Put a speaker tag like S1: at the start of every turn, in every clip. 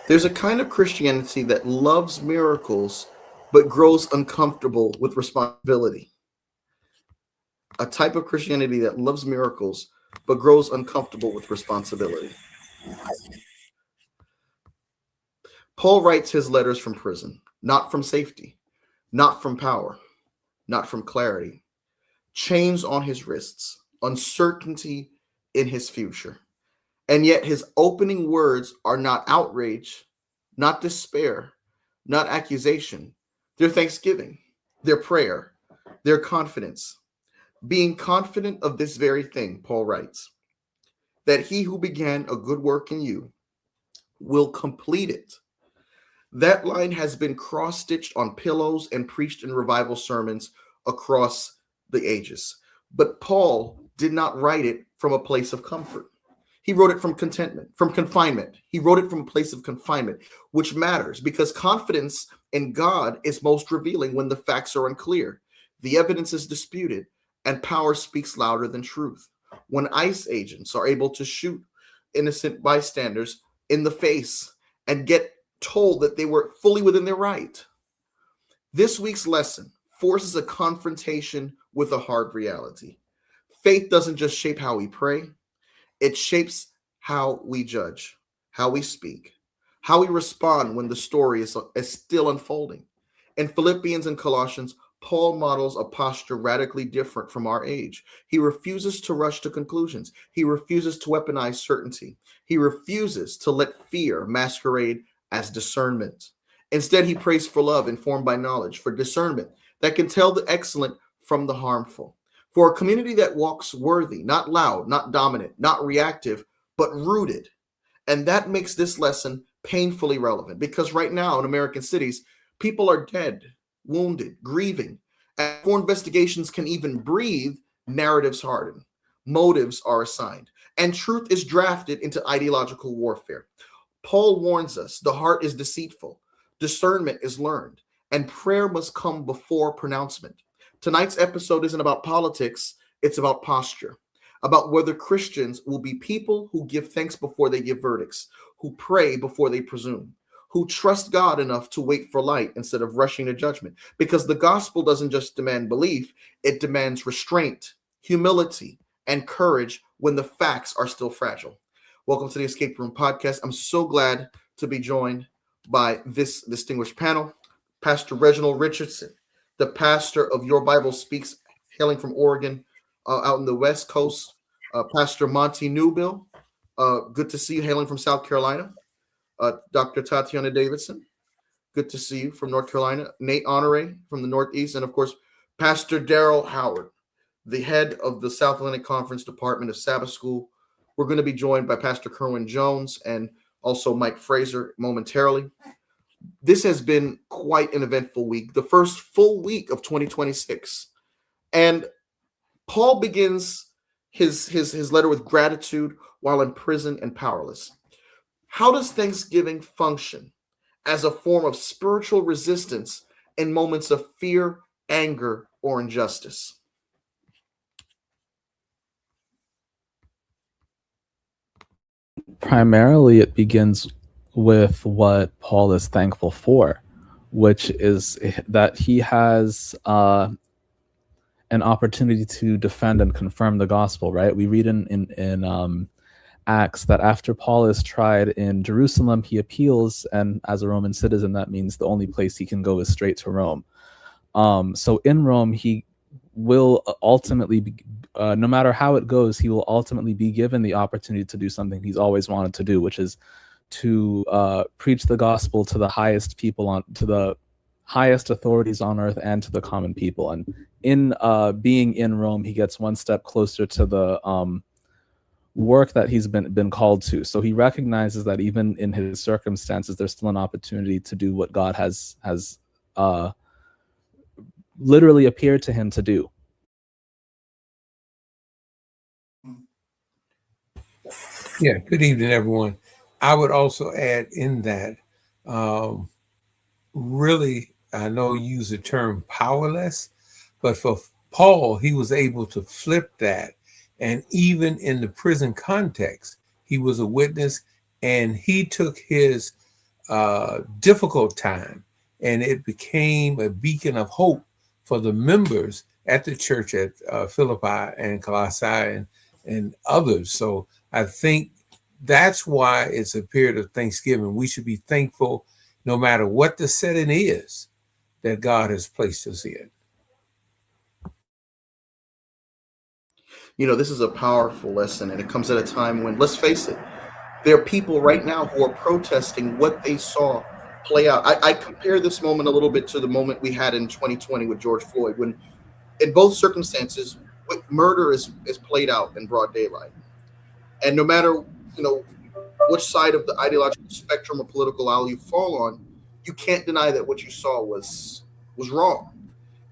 S1: There's a kind of Christianity that loves miracles but grows uncomfortable with responsibility. A type of Christianity that loves miracles but grows uncomfortable with responsibility. Paul writes his letters from prison, not from safety, not from power, not from clarity. Chains on his wrists, uncertainty in his future. And yet his opening words are not outrage, not despair, not accusation. They're thanksgiving, they're prayer, they're confidence. Being confident of this very thing, Paul writes, that he who began a good work in you will complete it. That line has been cross stitched on pillows and preached in revival sermons across the ages. But Paul did not write it from a place of comfort. He wrote it from contentment, from confinement. He wrote it from a place of confinement, which matters because confidence in God is most revealing when the facts are unclear, the evidence is disputed, and power speaks louder than truth. When ICE agents are able to shoot innocent bystanders in the face and get told that they were fully within their right. This week's lesson forces a confrontation with a hard reality. Faith doesn't just shape how we pray, it shapes how we judge, how we speak, how we respond when the story is still unfolding. In Philippians and Colossians, Paul models a posture radically different from our age. He refuses to rush to conclusions. He refuses to weaponize certainty. He refuses to let fear masquerade as discernment. Instead, he prays for love informed by knowledge, for discernment that can tell the excellent from the harmful, for a community that walks worthy, not loud, not dominant, not reactive, but rooted. And that makes this lesson painfully relevant because right now in American cities, people are dead, wounded, grieving. And before investigations can even breathe, narratives harden, motives are assigned, and truth is drafted into ideological warfare. Paul warns us the heart is deceitful, discernment is learned, and prayer must come before pronouncement. Tonight's episode isn't about politics, it's about posture, about whether Christians will be people who give thanks before they give verdicts, who pray before they presume, who trust God enough to wait for light instead of rushing to judgment. Because the gospel doesn't just demand belief, it demands restraint, humility, and courage when the facts are still fragile. Welcome to the Escape Room Podcast. I'm so glad to be joined by this distinguished panel. Pastor Reginald Richardson, the pastor of Your Bible Speaks, hailing from Oregon, out in the West Coast. Pastor Monty Newbill, good to see you, hailing from South Carolina. Dr. Tatiana Davidson, good to see you from North Carolina. Nate Honore from the Northeast. And, of course, Pastor Daryl Howard, the head of the South Atlantic Conference Department of Sabbath School. We're going to be joined by Pastor Kerwin Jones and also Mike Fraser momentarily. This has been quite an eventful week, the first full week of 2026. And Paul begins his letter with gratitude while in prison and powerless. How does Thanksgiving function as a form of spiritual resistance in moments of fear, anger, or injustice?
S2: Primarily, it begins with what Paul is thankful for, which is that he has an opportunity to defend and confirm the gospel, right? We read in Acts that after Paul is tried in Jerusalem, he appeals, and as a Roman citizen, that means the only place he can go is straight to Rome. So in Rome, he will ultimately be, no matter how it goes, he will ultimately be given the opportunity to do something he's always wanted to do, which is to preach the gospel to the highest people, to the highest authorities on earth, and to the common people. And in being in Rome, he gets one step closer to the work that he's been called to. So he recognizes that even in his circumstances, there's still an opportunity to do what God has literally appeared to him to do.
S3: Yeah, good evening, everyone. I would also add in that, really, I know you use the term powerless, but for Paul, he was able to flip that. And even in the prison context, he was a witness, and he took his difficult time, and it became a beacon of hope for the members at the church at Philippi and Colossae and others. So I think that's why it's a period of Thanksgiving. We should be thankful no matter what the setting is that God has placed us in.
S1: This is a powerful lesson, and it comes at a time when, let's face it, there are people right now who are protesting what they saw play out. I compare this moment a little bit to the moment we had in 2020 with George Floyd, when in both circumstances, murder is played out in broad daylight. And no matter, which side of the ideological spectrum or political aisle you fall on, you can't deny that what you saw was wrong.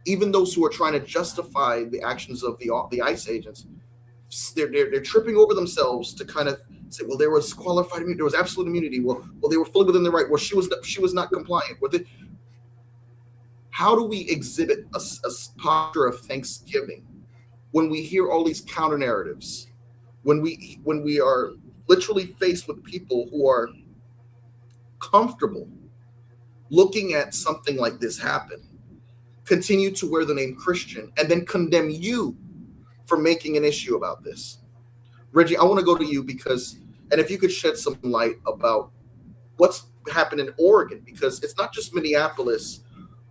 S1: Even those who are trying to justify the actions of the ICE agents, they're tripping over themselves to kind of say, well, there was qualified immunity, there was absolute immunity. Well, they were fully within the right. Well, she was not compliant with it. How do we exhibit a posture of thanksgiving when we hear all these counter narratives? When we are literally faced with people who are comfortable looking at something like this happen, continue to wear the name Christian, and then condemn you for making an issue about this. Reggie, I want to go to you and if you could shed some light about what's happened in Oregon, because it's not just Minneapolis.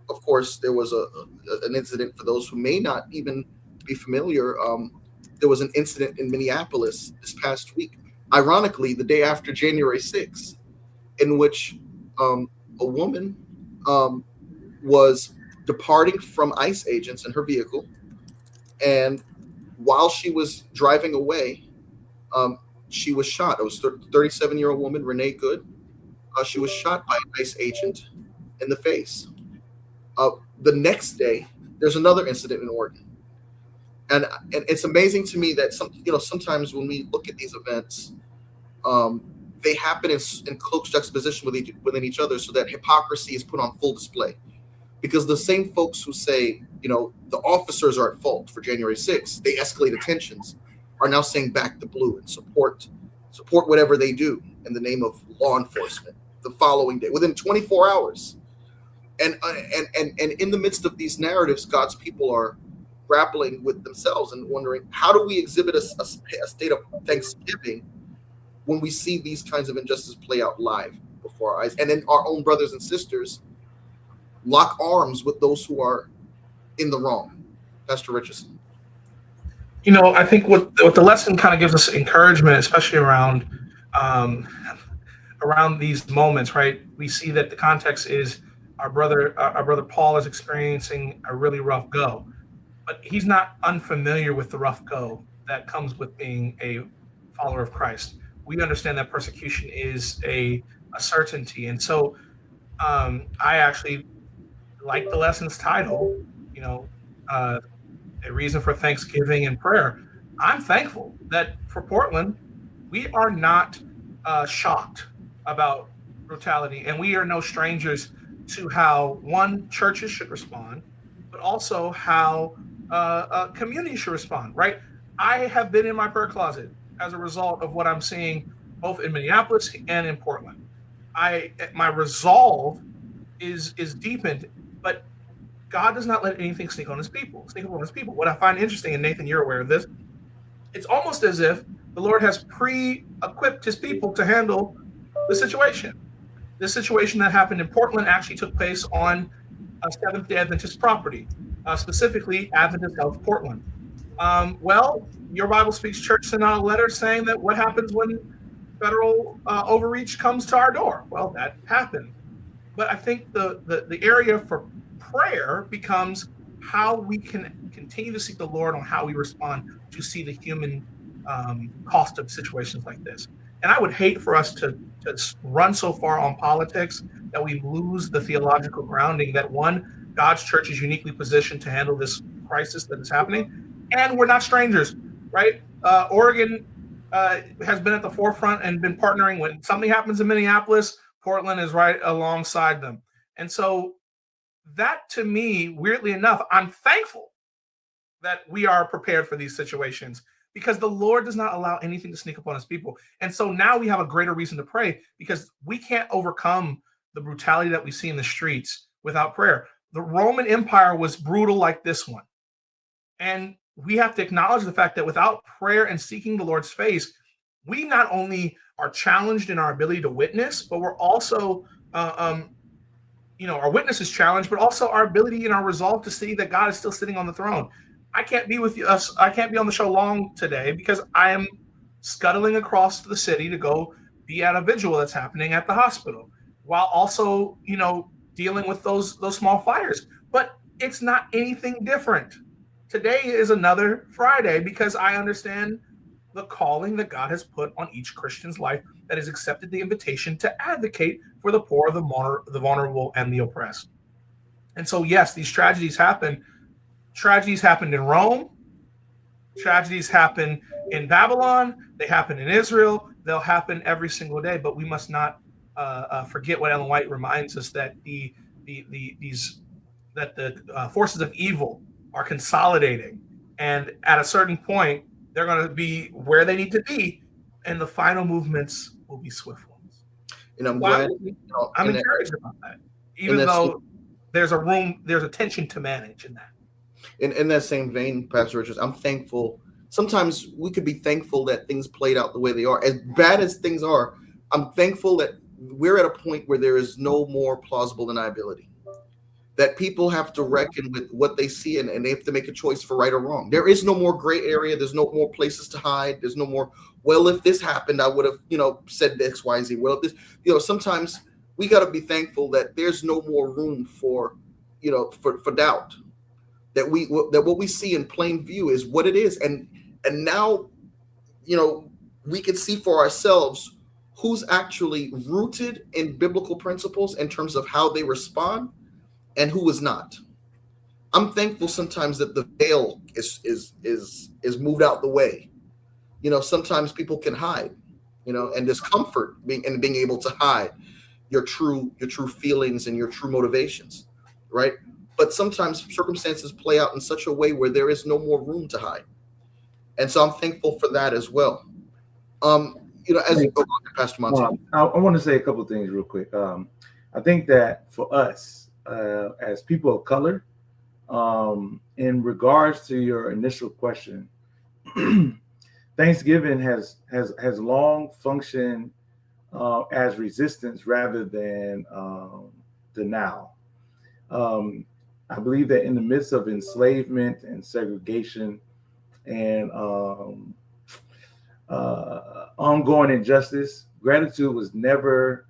S1: Of course, there was an incident, for those who may not even be familiar. There was an incident in Minneapolis this past week, ironically, the day after January 6th, in which a woman was departing from ICE agents in her vehicle. And while she was driving away, she was shot. It was a 37-year-old woman, Renee Good. She was shot by an ICE agent in the face. The next day, there's another incident in Oregon. And it's amazing to me that sometimes when we look at these events, they happen in close juxtaposition within each other, so that hypocrisy is put on full display. Because the same folks who say, the officers are at fault for January 6th, they escalated tensions, are now saying back the blue and support whatever they do in the name of law enforcement the following day, within 24 hours. And in the midst of these narratives, God's people are grappling with themselves and wondering, how do we exhibit a state of thanksgiving when we see these kinds of injustices play out live before our eyes, and then our own brothers and sisters lock arms with those who are in the wrong? Pastor Richardson.
S4: I think what the lesson kind of gives us encouragement, especially around these moments, right? We see that the context is our brother Paul is experiencing a really rough go, but he's not unfamiliar with the rough go that comes with being a follower of Christ. We understand that persecution is a certainty, and so I actually like the lesson's title, a reason for thanksgiving and prayer. I'm thankful that for Portland, we are not shocked about brutality, and we are no strangers to how churches should respond, but also how communities should respond, right? I have been in my prayer closet as a result of what I'm seeing both in Minneapolis and in Portland. My resolve is deepened, but God does not let anything sneak up on his people. What I find interesting, and Nathan, you're aware of this, it's almost as if the Lord has pre-equipped his people to handle the situation. This situation that happened in Portland actually took place on a Seventh-day Adventist property, specifically Adventist Health Portland. Well, your Bible Speaks Church sent out a letter saying that what happens when federal overreach comes to our door? Well, that happened. But I think the area for prayer becomes how we can continue to seek the Lord on how we respond to see the human cost of situations like this. And I would hate for us to run so far on politics that we lose the theological grounding that, one, God's church is uniquely positioned to handle this crisis that is happening. And we're not strangers, right? Oregon has been at the forefront and been partnering. When something happens in Minneapolis, Portland is right alongside them. And so that, to me, weirdly enough, I'm thankful that we are prepared for these situations, because the Lord does not allow anything to sneak up on his people. And so now we have a greater reason to pray, because we can't overcome the brutality that we see in the streets without prayer. The Roman Empire was brutal like this one. And we have to acknowledge the fact that without prayer and seeking the Lord's face, we not only are challenged in our ability to witness, but we're also, our witness is challenged, but also our ability and our resolve to see that God is still sitting on the throne. I can't be with you. I can't be on the show long today because I am scuttling across the city to go be at a vigil that's happening at the hospital, while also, dealing with those small fires. But it's not anything different. Today is another Friday because I understand the calling that God has put on each Christian's life that has accepted the invitation to advocate for the poor, the vulnerable, and the oppressed. And so, yes, these tragedies happen. Tragedies happened in Rome. Tragedies happen in Babylon. They happen in Israel. They'll happen every single day. But we must not forget what Ellen White reminds us, that the forces of evil are consolidating, and at a certain point, they're going to be where they need to be, and the final movements will be swift ones.
S1: And I'm glad.
S4: I'm encouraged about that, even though there's a tension to manage in that.
S1: In that same vein, Pastor Richards, I'm thankful. Sometimes we could be thankful that things played out the way they are. As bad as things are, I'm thankful that we're at a point where there is no more plausible deniability, that people have to reckon with what they see, and they have to make a choice for right or wrong. There is no more gray area. There's no more places to hide. There's no more, well, if this happened, I would have, said X, Y, Z. Well, if this, sometimes we got to be thankful that there's no more room for doubt, that what we see in plain view is what it is. And now, we can see for ourselves who's actually rooted in biblical principles in terms of how they respond, and who is not. I'm thankful sometimes that the veil is moved out the way. Sometimes people can hide, and there's comfort being able to hide your true feelings and your true motivations, right? But sometimes circumstances play out in such a way where there is no more room to hide. And so I'm thankful for that as well. As you go on, Pastor Monty.
S5: I want to say a couple of things real quick. I think that for us, as people of color, in regards to your initial question, Thanksgiving has long functioned as resistance rather than denial. I believe that in the midst of enslavement and segregation and ongoing injustice, gratitude was never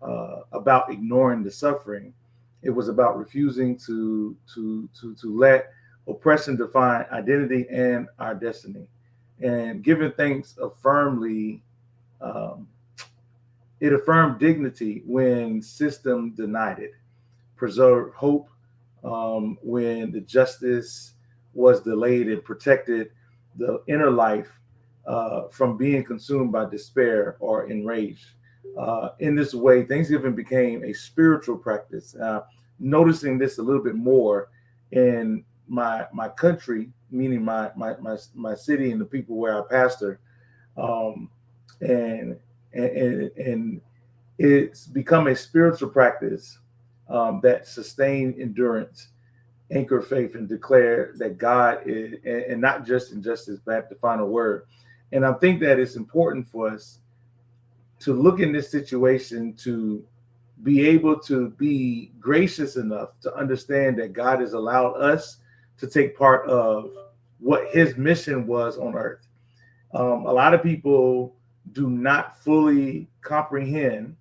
S5: about ignoring the suffering. It was about refusing to let oppression define identity and our destiny. And giving thanks it affirmed dignity when system denied it, preserved hope when the justice was delayed, and protected the inner life from being consumed by despair or enraged. In this way, Thanksgiving became a spiritual practice. Noticing this a little bit more in my country, meaning my city and the people where I pastor, and it's become a spiritual practice that sustain endurance, anchor faith, and declare that God is, and not just injustice, but the final word. And I think that it's important for us to look in this situation to be able to be gracious enough to understand that God has allowed us to take part of what his mission was on earth. A lot of people do not fully comprehend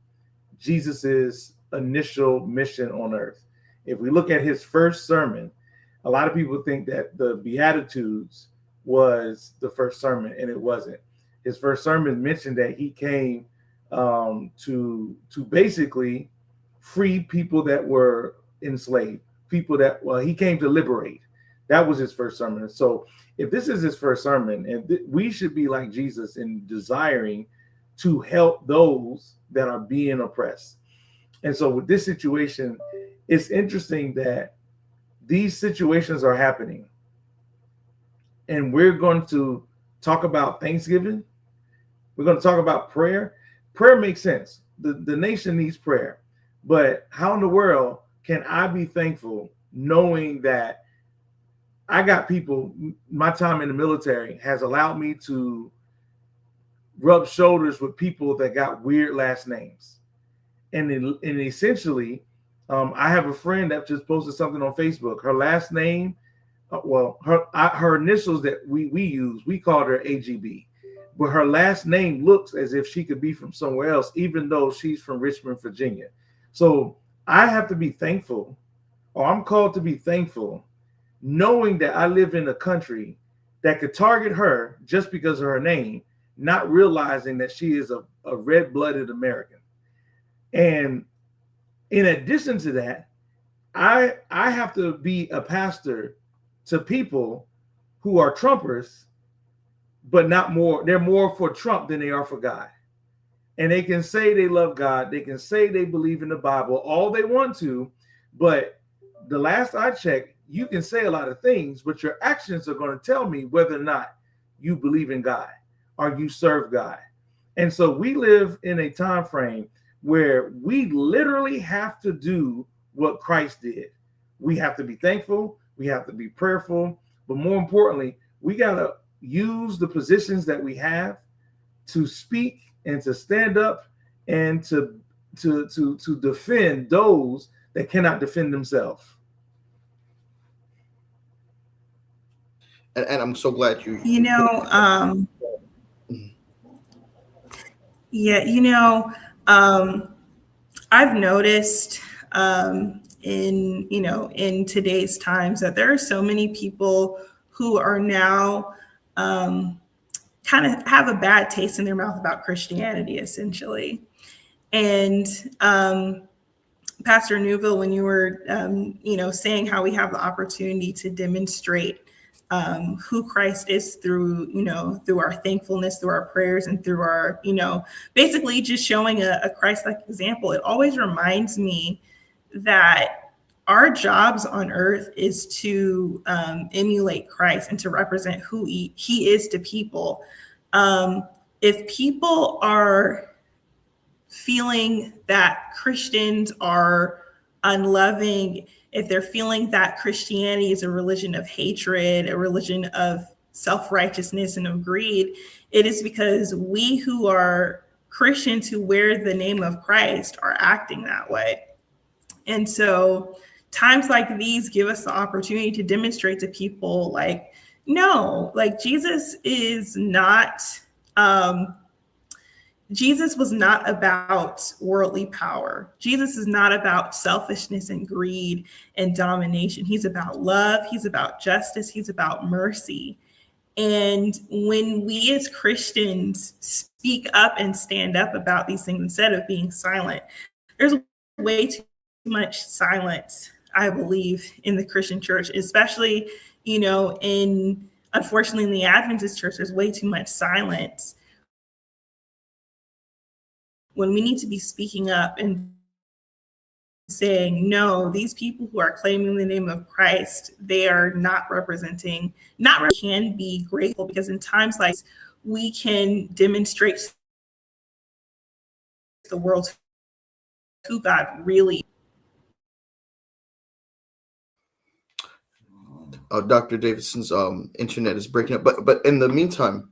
S5: Jesus's initial mission on earth. If we look at his first sermon, a lot of people think that the Beatitudes was the first sermon, and it wasn't. His first sermon mentioned that he came to basically free people that were enslaved, people that he came to liberate. That was his first sermon. So if this is his first sermon, and we should be like Jesus in desiring to help those that are being oppressed. And so with this situation, it's interesting that these situations are happening, and we're going to talk about Thanksgiving. We're going to talk about prayer. Prayer makes sense. The nation needs prayer. But how in the world can I be thankful knowing that I got people, my time in the military has allowed me to rub shoulders with people that got weird last names. And essentially, I have a friend that just posted something on Facebook. Her last name, her initials that we use, we called her AGB. But her last name looks as if she could be from somewhere else, even though she's from Richmond, Virginia. So I have to be thankful, or I'm called to be thankful, knowing that I live in a country that could target her just because of her name, not realizing that she is a red-blooded American. And in addition to that, I have to be a pastor to people who are Trumpers, but not more. They're more for Trump than they are for God. And they can say they love God. They can say they believe in the Bible all they want to. But the last I checked, you can say a lot of things, but your actions are going to tell me whether or not you believe in God or you serve God. And so we live in a time frame where we literally have to do what Christ did. We have to be thankful. We have to be prayerful. But more importantly, we got to use the positions that we have to speak and to stand up and to defend those that cannot defend themselves.
S1: And I'm so glad you.
S6: I've noticed in today's times that there are so many people who are now kind of have a bad taste in their mouth about Christianity, essentially. And Pastor Newville, when you were, saying how we have the opportunity to demonstrate who Christ is through our thankfulness, through our prayers, and through our, basically just showing a Christ-like example, it always reminds me that our jobs on earth is to emulate Christ and to represent who he is to people. If people are feeling that Christians are unloving, if they're feeling that Christianity is a religion of hatred, a religion of self-righteousness and of greed, it is because we who are Christians who wear the name of Christ are acting that way. And so times like these give us the opportunity to demonstrate to people Jesus is not, Jesus was not about worldly power. Jesus is not about selfishness and greed and domination. He's about love. He's about justice. He's about mercy. And when we as Christians speak up and stand up about these things instead of being silent, there's way too much silence, I believe, in the Christian church, especially, unfortunately, in the Adventist church, there's way too much silence when we need to be speaking up and saying, no, these people who are claiming the name of Christ, they are not representing, not really can be grateful, because in times like this, we can demonstrate to the world who God really.
S1: Dr. Davidson's internet is breaking up, but in the meantime,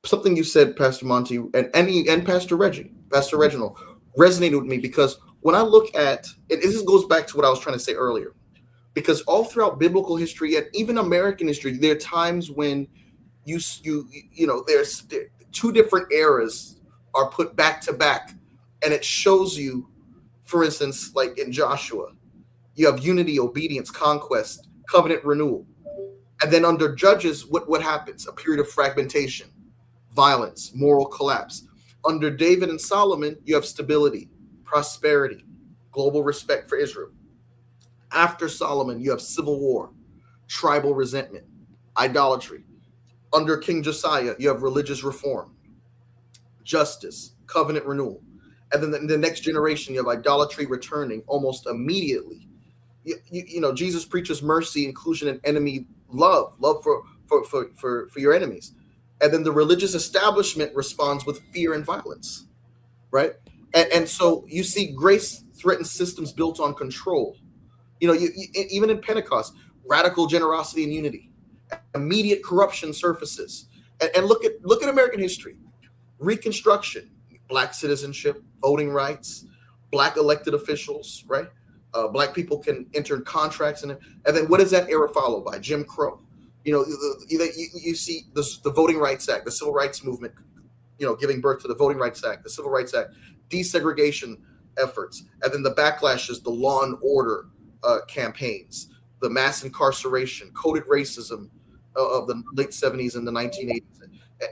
S1: something you said, Pastor Monty, and Pastor Reginald, resonated with me, because when I look at it, this goes back to what I was trying to say earlier, because all throughout biblical history and even American history, there are times when there's two different eras are put back to back, and it shows you, for instance, like in Joshua, you have unity, obedience, conquest, covenant renewal. And then under Judges, what happens? A period of fragmentation, violence, moral collapse. Under David and Solomon, you have stability, prosperity, global respect for Israel. After Solomon, you have civil war, tribal resentment, idolatry. Under King Josiah, you have religious reform, justice, covenant renewal. And then in the next generation, you have idolatry returning almost immediately. Jesus preaches mercy, inclusion, and enemy love for your enemies. And then the religious establishment responds with fear and violence, right? And so you see grace threatens systems built on control. Even in Pentecost, radical generosity and unity, immediate corruption surfaces. And look at American history. Reconstruction, Black citizenship, voting rights, Black elected officials, right? Black people can enter contracts, and then what does that era follow by? Jim Crow. You see the Voting Rights Act, the Civil Rights Movement, giving birth to the Voting Rights Act, the Civil Rights Act, desegregation efforts, and then the backlash is the law and order campaigns, the mass incarceration, coded racism of the late 70s and the 1980s.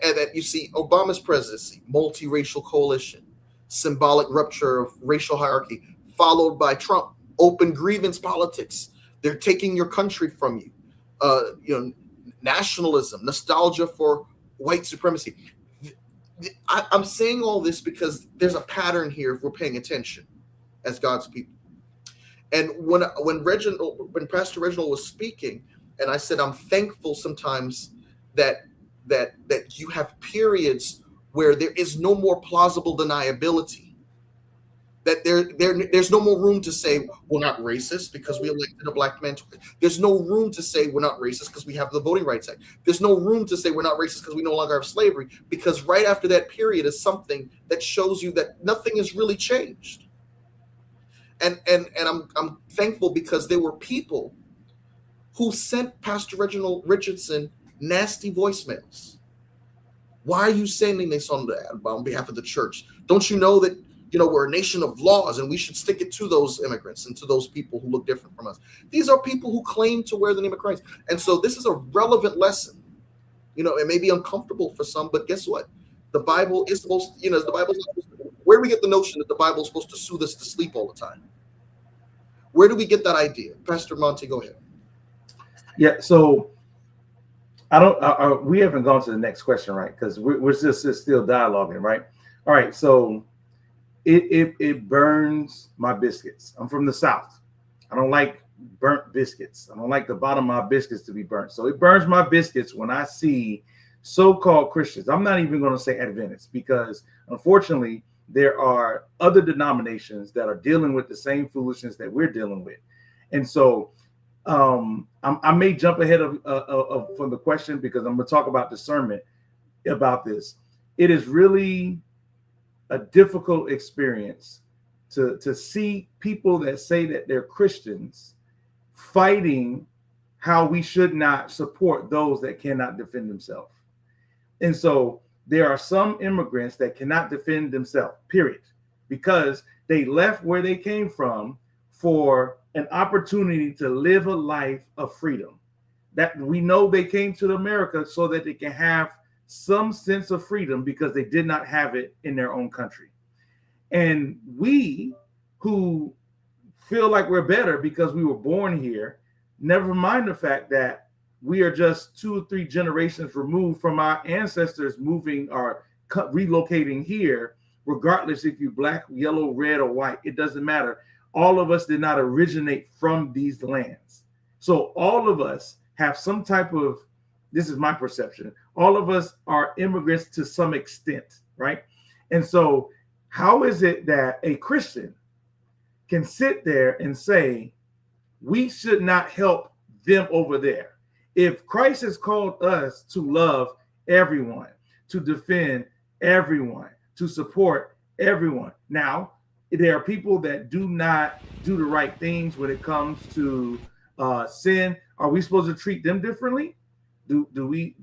S1: And then you see Obama's presidency, multiracial coalition, symbolic rupture of racial hierarchy, followed by Trump, open grievance politics. They're taking your country from you. Nationalism, nostalgia for white supremacy. I'm saying all this because there's a pattern here if we're paying attention as God's people. And when Pastor Reginald was speaking, and I said I'm thankful sometimes that you have periods where there is no more plausible deniability. That there's no more room to say we're not racist because we elected a Black man. There's no room to say we're not racist because we have the Voting Rights Act. There's no room to say we're not racist because we no longer have slavery, because right after that period is something that shows you that nothing has really changed. And I'm thankful because there were people who sent Pastor Reginald Richardson nasty voicemails. Why are you sending this on behalf of the church? Don't you know that we're a nation of laws and we should stick it to those immigrants and to those people who look different from us? These are people who claim to wear the name of Christ. And so this is a relevant lesson. It may be uncomfortable for some, but guess what? The Bible is supposed, where do we get the notion that the Bible is supposed to soothe us to sleep all the time? Where do we get that idea? Pastor Monty, go ahead.
S5: Yeah, so we haven't gone to the next question, right? Because we're just still dialoguing, right? All right, so it burns my biscuits. I'm from the South. I don't like burnt biscuits. I don't like the bottom of my biscuits to be burnt. So it burns my biscuits when I see so-called Christians. I'm not even going to say Adventists, because unfortunately there are other denominations that are dealing with the same foolishness that we're dealing with. And so I may jump ahead of from the question, because I'm going to talk about discernment about this. It is really a difficult experience to see people that say that they're Christians fighting how we should not support those that cannot defend themselves. And so there are some immigrants that cannot defend themselves, period, because they left where they came from for an opportunity to live a life of freedom. That we know they came to America so that they can have some sense of freedom, because they did not have it in their own country. And we who feel like we're better because we were born here, never mind the fact that we are just 2 or 3 generations removed from our ancestors moving or relocating here, regardless if you're Black, yellow, red, or white. It doesn't matter. All of us did not originate from these lands. So all of us have some type of, this is my perception, all of us are immigrants to some extent, right? And so how is it that a Christian can sit there and say, we should not help them over there? If Christ has called us to love everyone, to defend everyone, to support everyone. Now, there are people that do not do the right things when it comes to sin. Are we supposed to treat them differently? Do we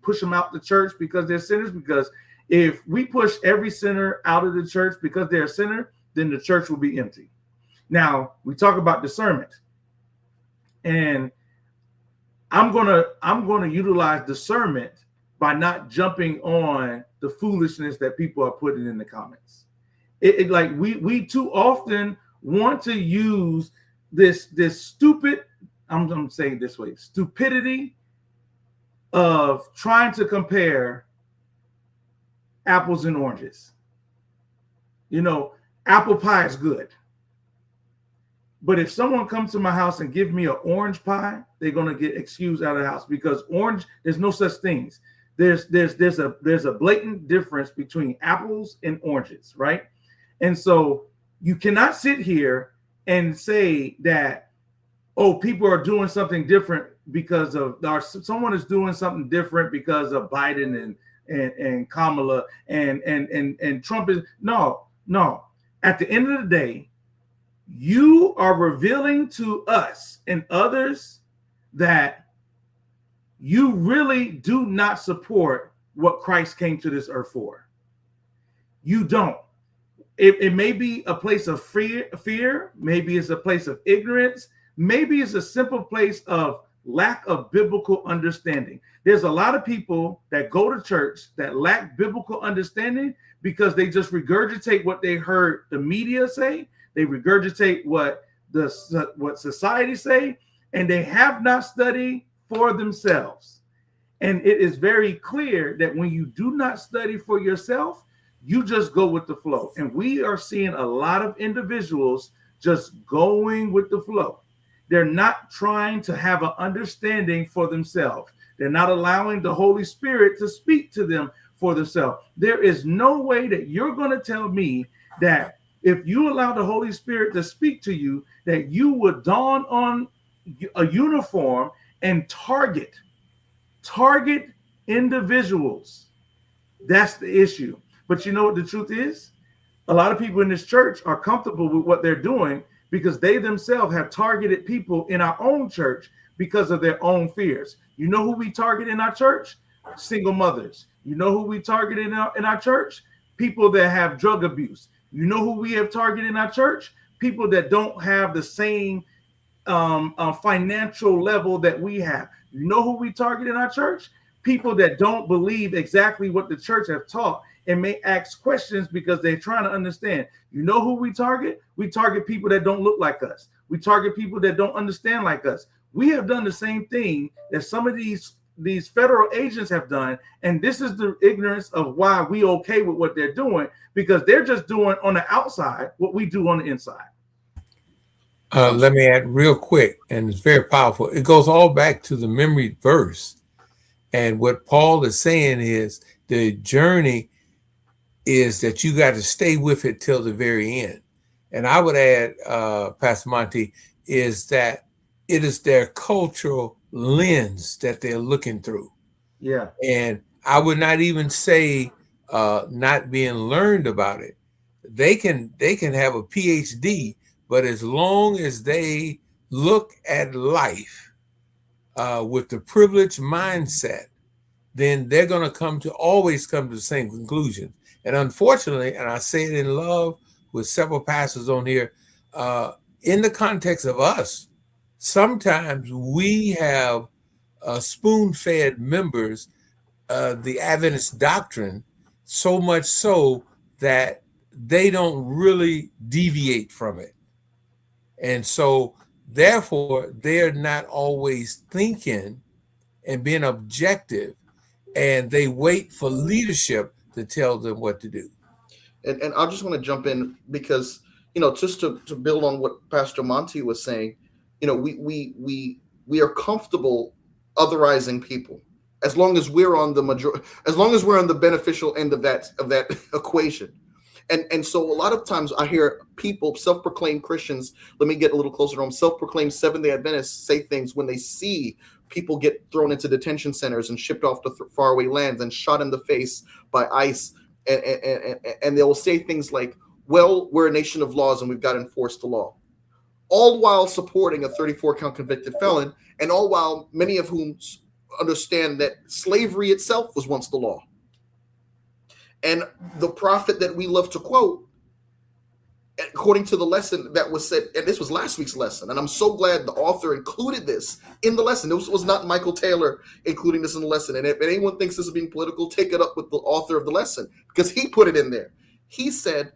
S5: push them out the church because they're sinners? Because if we push every sinner out of the church because they're a sinner, then the church will be empty. Now, we talk about discernment, and I'm gonna utilize discernment by not jumping on the foolishness that people are putting in the comments. Like we too often want to use this stupid, I'm saying it this way, stupidity of trying to compare apples and oranges. Apple pie is good, but if someone comes to my house and give me an orange pie, they're gonna get excused out of the house, because orange, there's no such things. There's a blatant difference between apples and oranges, right? And so You cannot sit here and say that, oh, people are doing something different because of, or someone is doing something different because of Biden and Kamala and Trump is, no. At the end of the day, you are revealing to us and others that you really do not support what Christ came to this earth for. You don't. It may be a place of fear. Maybe it's a place of ignorance. Maybe it's a simple place of lack of biblical understanding. There's a lot of people that go to church that lack biblical understanding because they just regurgitate what they heard the media say. They regurgitate what society say, and they have not studied for themselves. And it is very clear that when you do not study for yourself, you just go with the flow. And we are seeing a lot of individuals just going with the flow. They're not trying to have an understanding for themselves. They're not allowing the Holy Spirit to speak to them for themselves. There is no way that you're going to tell me that if you allow the Holy Spirit to speak to you, that you would don on a uniform and target individuals. That's the issue. But you know what the truth is? A lot of people in this church are comfortable with what they're doing because they themselves have targeted people in our own church because of their own fears. You know who we target in our church? Single mothers. You know who we target in our church? People that have drug abuse. You know who we have targeted in our church? People that don't have the same financial level that we have. You know who we target in our church? People that don't believe exactly what the church have taught and may ask questions because they're trying to understand. You know who we target? We target people that don't look like us. We target people that don't understand like us. We have done the same thing that some of these federal agents have done, and this is the ignorance of why we okay with what they're doing, because they're just doing on the outside what we do on the inside.
S3: Let me add real quick, and it's very powerful. It goes all back to the memory verse. And what Paul is saying is the journey is that you got to stay with it till the very end. And I would add, Pastor Monty, is that it is their cultural lens that they're looking through.
S5: Yeah.
S3: And I would not even say not being learned about it. They can have a PhD, but as long as they look at life with the privileged mindset, then they're going to always come to the same conclusion. And unfortunately, and I say it in love with several pastors on here, in the context of us, sometimes we have spoon-fed members the Adventist doctrine, so much so that they don't really deviate from it. And so, therefore, they're not always thinking and being objective, and they wait for leadership to tell them what to do.
S1: And I just want to jump in because, just to build on what Pastor Monty was saying, we are comfortable otherizing people as long as we're on the beneficial end of that equation. And so a lot of times I hear people, self-proclaimed Christians, let me get a little closer to them, self-proclaimed Seventh-day Adventists say things when they see people get thrown into detention centers and shipped off to faraway lands and shot in the face by ICE. And they will say things like, well, we're a nation of laws and we've got to enforce the law. All while supporting a 34-count convicted felon, and all while many of whom understand that slavery itself was once the law. And the prophet that we love to quote, according to the lesson that was said, and this was last week's lesson, and I'm so glad the author included this in the lesson. This was not Michael Taylor including this in the lesson. And if anyone thinks this is being political, take it up with the author of the lesson, because he put it in there. He said,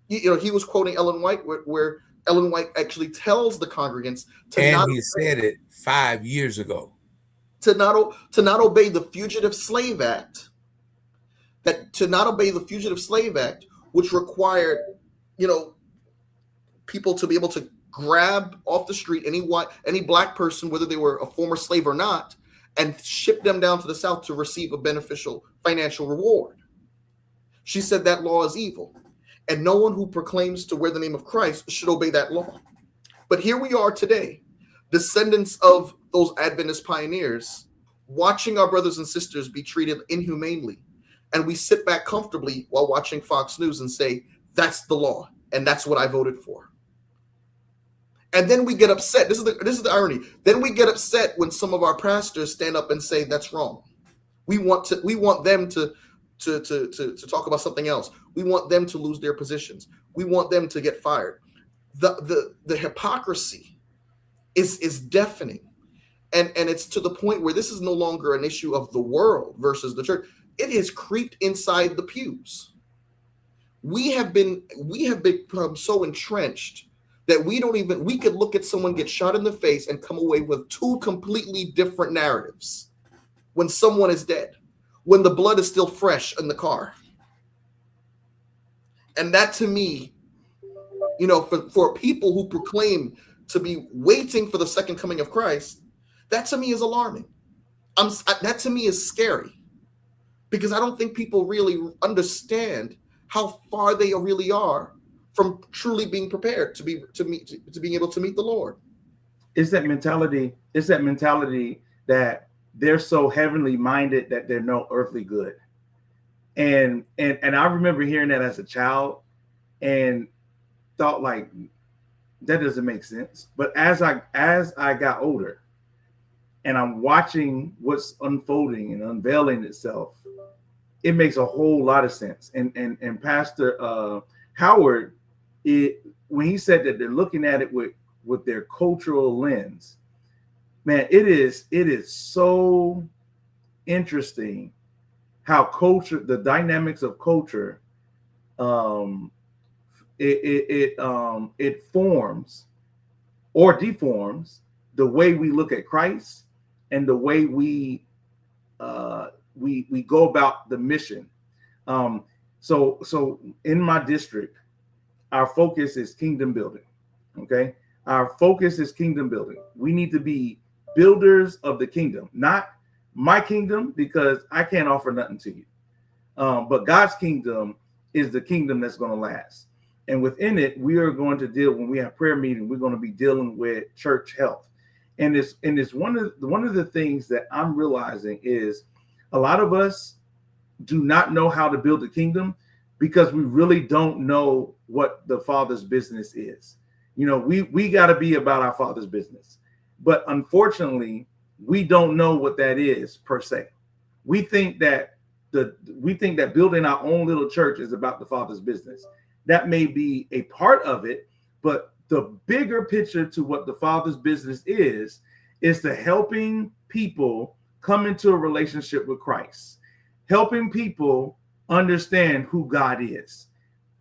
S1: he was quoting Ellen White, where Ellen White actually tells the congregants to
S3: he said it 5 years ago.
S1: To not obey the Fugitive Slave Act. To not obey the Fugitive Slave Act, which required, people to be able to grab off the street any black person, whether they were a former slave or not, and ship them down to the South to receive a beneficial financial reward. She said that law is evil. and no one who proclaims to wear the name of Christ should obey that law. But here we are today, descendants of those Adventist pioneers, watching our brothers and sisters be treated inhumanely. And we sit back comfortably while watching Fox News and say, that's the law, and that's what I voted for. And then we get upset. This is the irony. Then we get upset when some of our pastors stand up and say that's wrong. We want them to talk about something else. We want them to lose their positions. We want them to get fired. The hypocrisy is deafening. And it's to the point where this is no longer an issue of the world versus the church. It has creeped inside the pews. We have become so entrenched that we could look at someone get shot in the face and come away with two completely different narratives when someone is dead, when the blood is still fresh in the car. And that, to me, for people who proclaim to be waiting for the second coming of Christ, that to me is alarming. That to me is scary, because I don't think people really understand how far they really are from truly being prepared to being able to meet the Lord.
S5: It's that mentality that they're so heavenly minded that they're no earthly good. And I remember hearing that as a child and thought, like, that doesn't make sense. But as I got older and I'm watching what's unfolding and unveiling itself, it makes a whole lot of sense. And Pastor Howard, when he said that they're looking at it with their cultural lens, man, it is so interesting how culture, the dynamics of culture, it forms or deforms the way we look at Christ and the way we go about the mission. So in my district, our focus is kingdom building. Okay, our focus is kingdom building. We need to be builders of the kingdom, not my kingdom, because I can't offer nothing to you. But God's kingdom is the kingdom that's going to last. And within it, we are going to deal, when we have prayer meeting, we're going to be dealing with church health. And it's one of the things that I'm realizing is a lot of us do not know how to build the kingdom because we really don't know what the Father's business is. We got to be about our Father's business. But unfortunately, we don't know what that is per se. We think that building our own little church is about the Father's business. That may be a part of it, but the bigger picture to what the Father's business is to helping people come into a relationship with Christ, helping people understand who God is,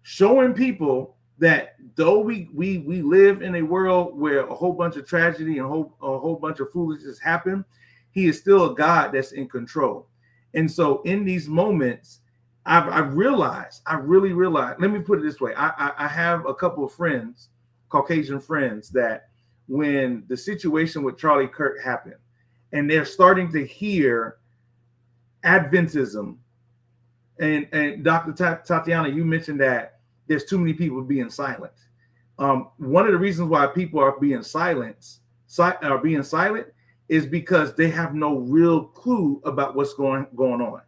S5: showing people that though we live in a world where a whole bunch of tragedy and a whole bunch of foolishness happen, he is still a God that's in control. And so in these moments, I really realized, let me put it this way. I have a couple of friends, Caucasian friends, that when the situation with Charlie Kirk happened and they're starting to hear Adventism, and Dr. Tatiana, you mentioned that there's too many people being silent. One of the reasons why people are being silent is because they have no real clue about what's going on.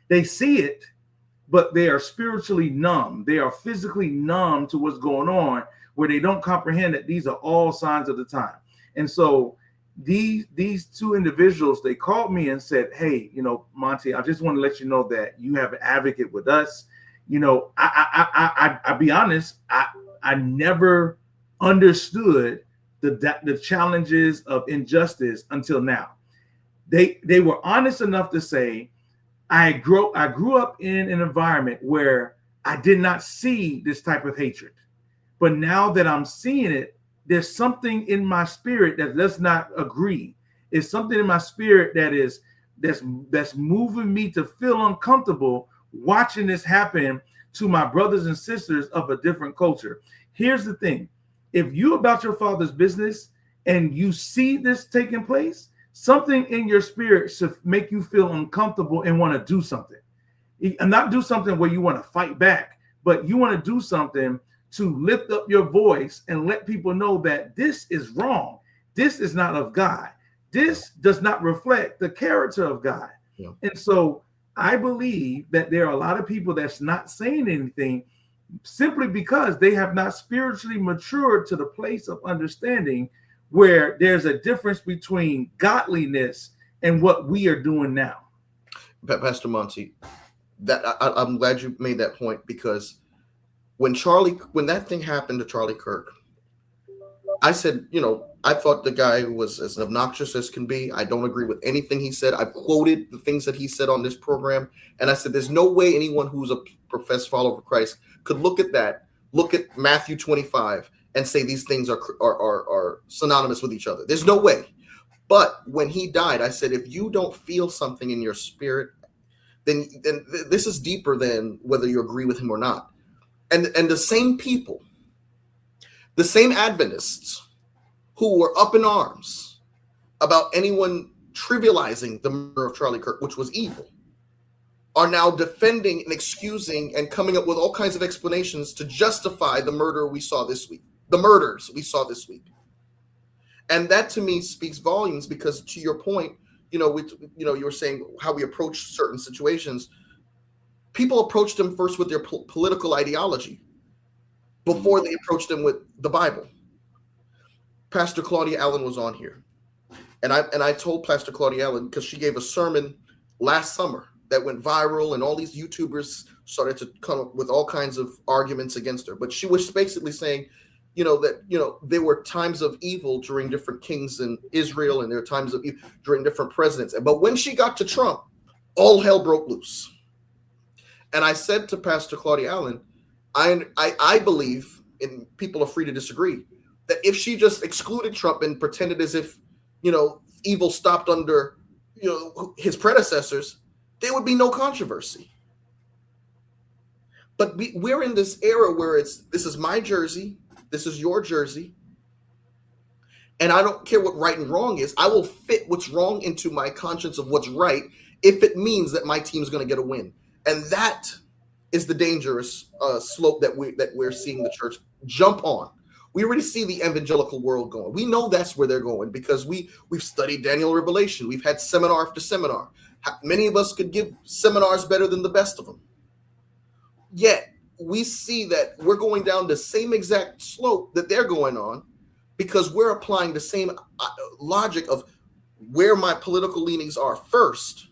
S5: They see it, but they are spiritually numb. They are physically numb to what's going on, where they don't comprehend that these are all signs of the time. And so these two individuals, they called me and said, hey, Monty, I just want to let you know that you have an advocate with us. I'll be honest, I never understood the challenges of injustice until now. They were honest enough to say, I grew up in an environment where I did not see this type of hatred. But now that I'm seeing it, there's something in my spirit that does not agree. It's something in my spirit that's moving me to feel uncomfortable watching this happen to my brothers and sisters of a different culture. Here's the thing. If you're about your Father's business and you see this taking place, something in your spirit should make you feel uncomfortable and want to do something. And not do something where you want to fight back, but you want to do something to lift up your voice and let people know that this is wrong. This is not of God. This does not reflect the character of God.
S1: Yeah.
S5: And so I believe that there are a lot of people that's not saying anything simply because they have not spiritually matured to the place of understanding where there's a difference between godliness and what we are doing now.
S1: Pastor Monty, that I'm glad you made that point, because when that thing happened to Charlie Kirk, I said, I thought the guy was as obnoxious as can be. I don't agree with anything he said. I quoted the things that he said on this program, and I said, there's no way anyone who's a professed follower of Christ could look at Matthew 25 and say these things are synonymous with each other. There's no way. But when he died, I said, if you don't feel something in your spirit, then this is deeper than whether you agree with him or not. And the same people, the same Adventists who were up in arms about anyone trivializing the murder of Charlie Kirk, which was evil, are now defending and excusing and coming up with all kinds of explanations to justify the murder we saw this week, the murders we saw this week. And that to me speaks volumes, because to your point, you were saying how we approach certain situations. People approach them first with their political ideology before they approach them with the Bible. Pastor Claudia Allen was on here, and I told Pastor Claudia Allen, because she gave a sermon last summer that went viral, and all these YouTubers started to come up with all kinds of arguments against her. But she was basically saying, that there were times of evil during different kings in Israel, and there are times of evil during different presidents. But when she got to Trump, all hell broke loose. And I said to Pastor Claudia Allen, I believe, and people are free to disagree, that if she just excluded Trump and pretended as if, evil stopped under, his predecessors, there would be no controversy. But we're in this era where this is my jersey, this is your jersey, and I don't care what right and wrong is. I will fit what's wrong into my conscience of what's right if it means that my team is going to get a win. And that is the dangerous slope that we're seeing the church jump on. We already see the evangelical world going. We know that's where they're going, because we've studied Daniel Revelation. We've had seminar after seminar. Many of us could give seminars better than the best of them. Yet we see that we're going down the same exact slope that they're going on, because we're applying the same logic of where my political leanings are first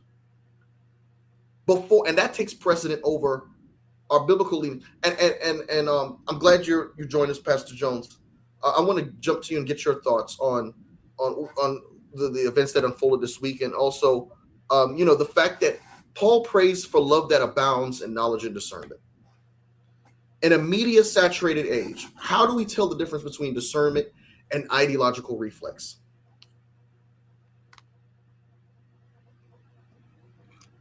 S1: before, and that takes precedent over our biblical leanings. And I'm glad you joined us, Pastor Jones. I want to jump to you and get your thoughts on the events that unfolded this week, and also the fact that Paul prays for love that abounds in knowledge and discernment. In a media-saturated age, how do we tell the difference between discernment and ideological reflex?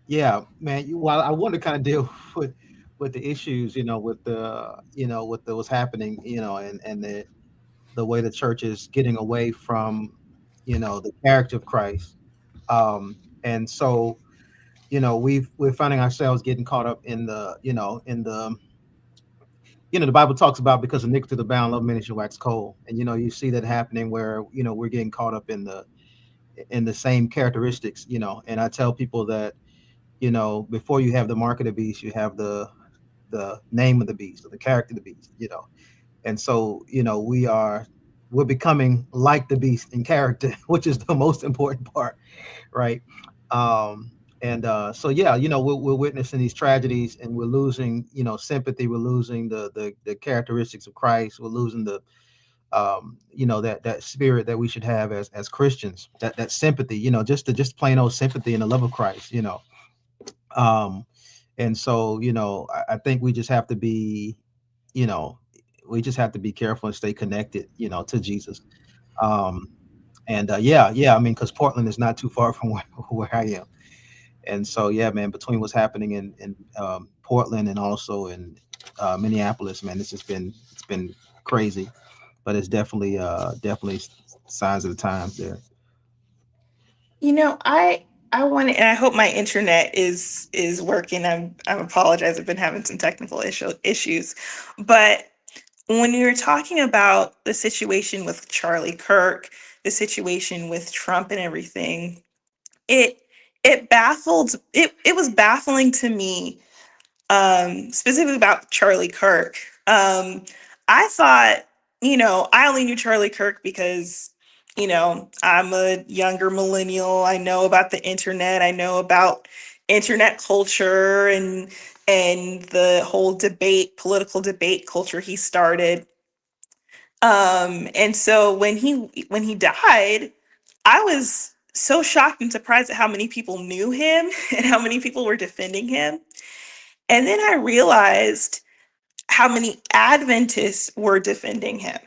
S7: Yeah, man. Well, I want to kind of deal with the issues, with what's happening, and the way the church is getting away from, the character of Christ, and so, we're finding ourselves getting caught up in the the Bible talks about, because iniquity to the bound, love many shall wax cold. And, you see that happening where, we're getting caught up in the same characteristics, and I tell people that, before you have the mark of the beast, you have the name of the beast, or the character of the beast, And so, we're becoming like the beast in character, which is the most important part. Right. So yeah, we're witnessing these tragedies, and we're losing, sympathy. We're losing the characteristics of Christ. We're losing the, that spirit that we should have as Christians. That sympathy, just plain old sympathy and the love of Christ. And so I think we just have to be, careful and stay connected, to Jesus. Because Portland is not too far from where I am. And so, yeah, man, between what's happening in Portland and also in Minneapolis, man, it's been crazy, but it's definitely signs of the times there.
S6: and I hope my internet is working. I apologize. I've been having some technical issues, but when we were talking about the situation with Charlie Kirk, the situation with Trump and everything, it was baffling to me, specifically about Charlie Kirk. I thought, I only knew Charlie Kirk because, I'm a younger millennial. I know about the internet. I know about internet culture and the whole political debate culture he started. And so when he died, I was so shocked and surprised at how many people knew him and how many people were defending him. And then I realized how many Adventists were defending him.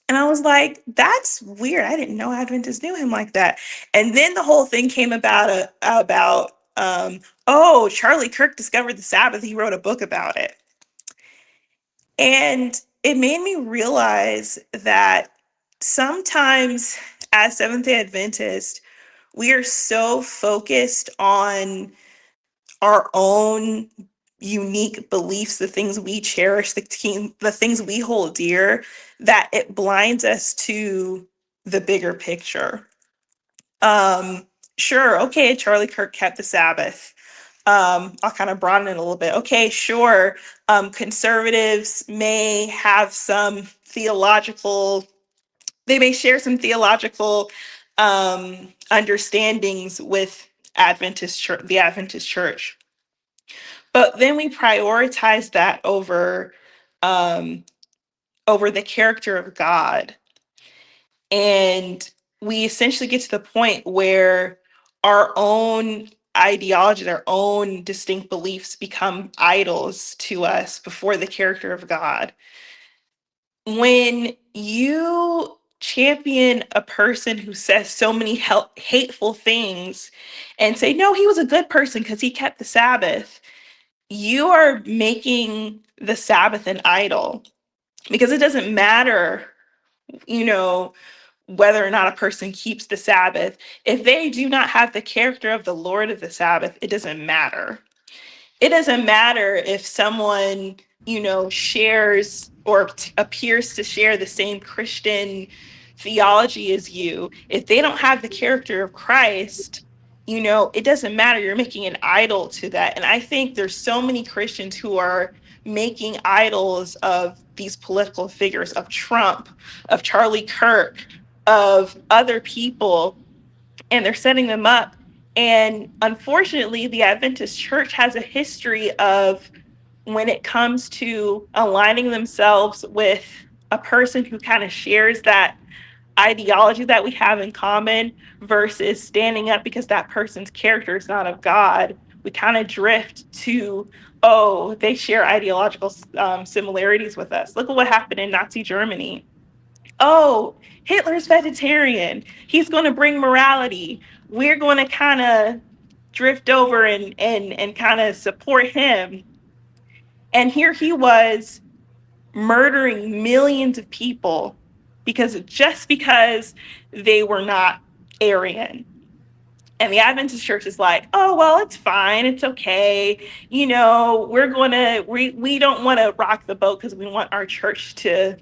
S6: And I was like, that's weird. I didn't know Adventists knew him like that. And then the whole thing came about oh, Charlie Kirk discovered the Sabbath. He wrote a book about it. And it made me realize that sometimes as Seventh-day Adventists, we are so focused on our own unique beliefs, the things we cherish, the things we hold dear, that it blinds us to the bigger picture. Sure, okay, Charlie Kirk kept the Sabbath. I'll kind of broaden it a little bit. Okay, sure, conservatives may have some theological, they may share some theological understandings with the Adventist Church. But then we prioritize that over the character of God. And we essentially get to the point where our own ideology, our own distinct beliefs become idols to us before the character of God. When you champion a person who says so many hateful things and say, no, he was a good person because he kept the Sabbath, you are making the Sabbath an idol, because it doesn't matter, whether or not a person keeps the Sabbath. If they do not have the character of the Lord of the Sabbath, it doesn't matter. It doesn't matter if someone, shares or appears to share the same Christian theology as you. If they don't have the character of Christ, it doesn't matter. You're making an idol to that. And I think there's so many Christians who are making idols of these political figures, of Trump, of Charlie Kirk, of other people, and they're setting them up. And unfortunately, the Adventist Church has a history of, when it comes to aligning themselves with a person who kind of shares that ideology that we have in common versus standing up because that person's character is not of God, we kind of drift to, oh, they share ideological similarities with us. Look at what happened in Nazi Germany. Oh, Hitler's vegetarian. He's going to bring morality. We're going to kind of drift over and kind of support him. And here he was murdering millions of people because they were not Aryan. And the Adventist Church is like, oh, well, it's fine. It's okay. We don't want to rock the boat because we want our church to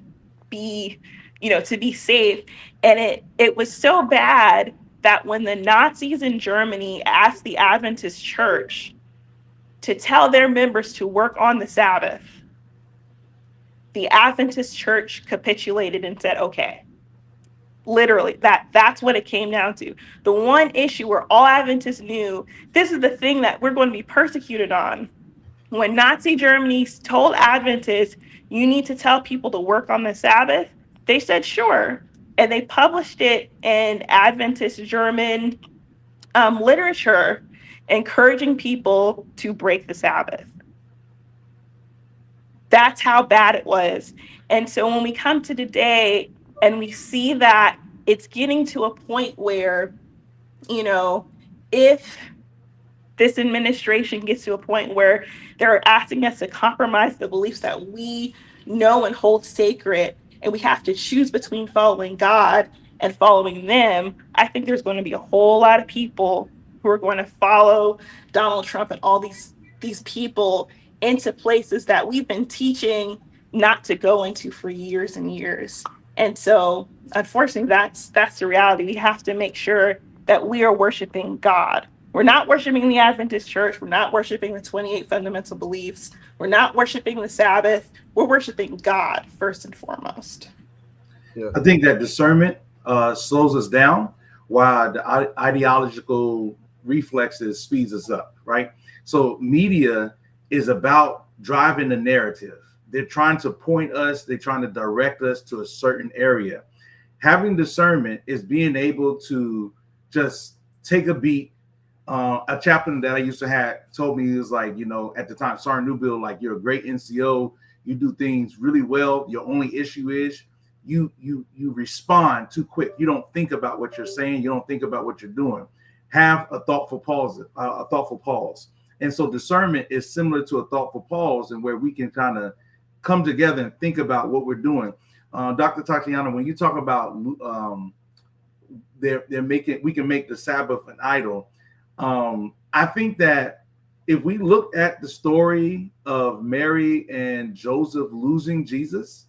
S6: be, to be safe. And it was so bad that when the Nazis in Germany asked the Adventist Church to tell their members to work on the Sabbath, the Adventist Church capitulated and said, okay. Literally, that's what it came down to. The one issue where all Adventists knew, this is the thing that we're going to be persecuted on. When Nazi Germany told Adventists, you need to tell people to work on the Sabbath, they said, sure. And they published it in Adventist German literature, encouraging people to break the Sabbath. That's how bad it was. And so when we come to today and we see that it's getting to a point where, if this administration gets to a point where they're asking us to compromise the beliefs that we know and hold sacred, and we have to choose between following God and following them, I think there's going to be a whole lot of people who are going to follow Donald Trump and all these people into places that we've been teaching not to go into for years and years. And so, unfortunately, that's the reality. We have to make sure that we are worshiping God. We're not worshiping the Adventist church. We're not worshiping the 28 fundamental beliefs. We're not worshiping the Sabbath. We're worshiping God first and foremost.
S1: Yeah.
S5: I think that discernment slows us down while the ideological reflexes speeds us up, right? So media is about driving the narrative. They're trying to point us, they're trying to direct us to a certain area. Having discernment is being able to just take a beat. A chaplain that I used to have told me, he was like, you know, at the time, Sergeant Newbill, like, you're a great NCO, you do things really well. Your only issue is you respond too quick. You don't think about what you're saying. You don't think about what you're doing. Have a thoughtful pause. And so discernment is similar to a thoughtful pause, and where we can kind of come together and think about what we're doing. Dr. Tatiana, when you talk about we can make the Sabbath an idol. I think that if we look at the story of Mary and Joseph losing Jesus,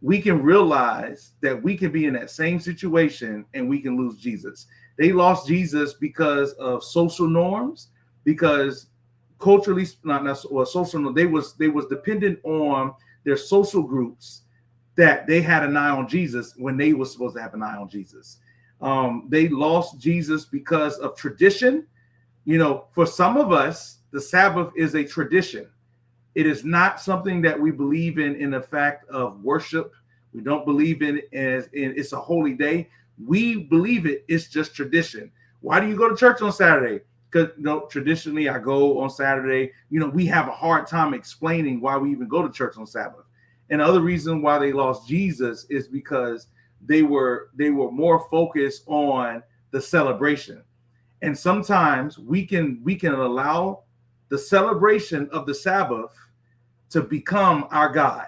S5: we can realize that we can be in that same situation and we can lose Jesus. They lost Jesus because of social norms, because culturally, social. They was dependent on their social groups, that they had an eye on Jesus when they were supposed to have an eye on Jesus. They lost Jesus because of tradition. You know, for some of us, the Sabbath is a tradition. It is not something that we believe in the fact of worship. We don't believe in it as in it's a holy day. We believe it's just tradition. Why do you go to church on Saturday? Because traditionally I go on Saturday. You know, we have a hard time explaining why we even go to church on Sabbath. And the other reason why they lost Jesus is because they were more focused on the celebration. And sometimes we can allow the celebration of the Sabbath to become our God.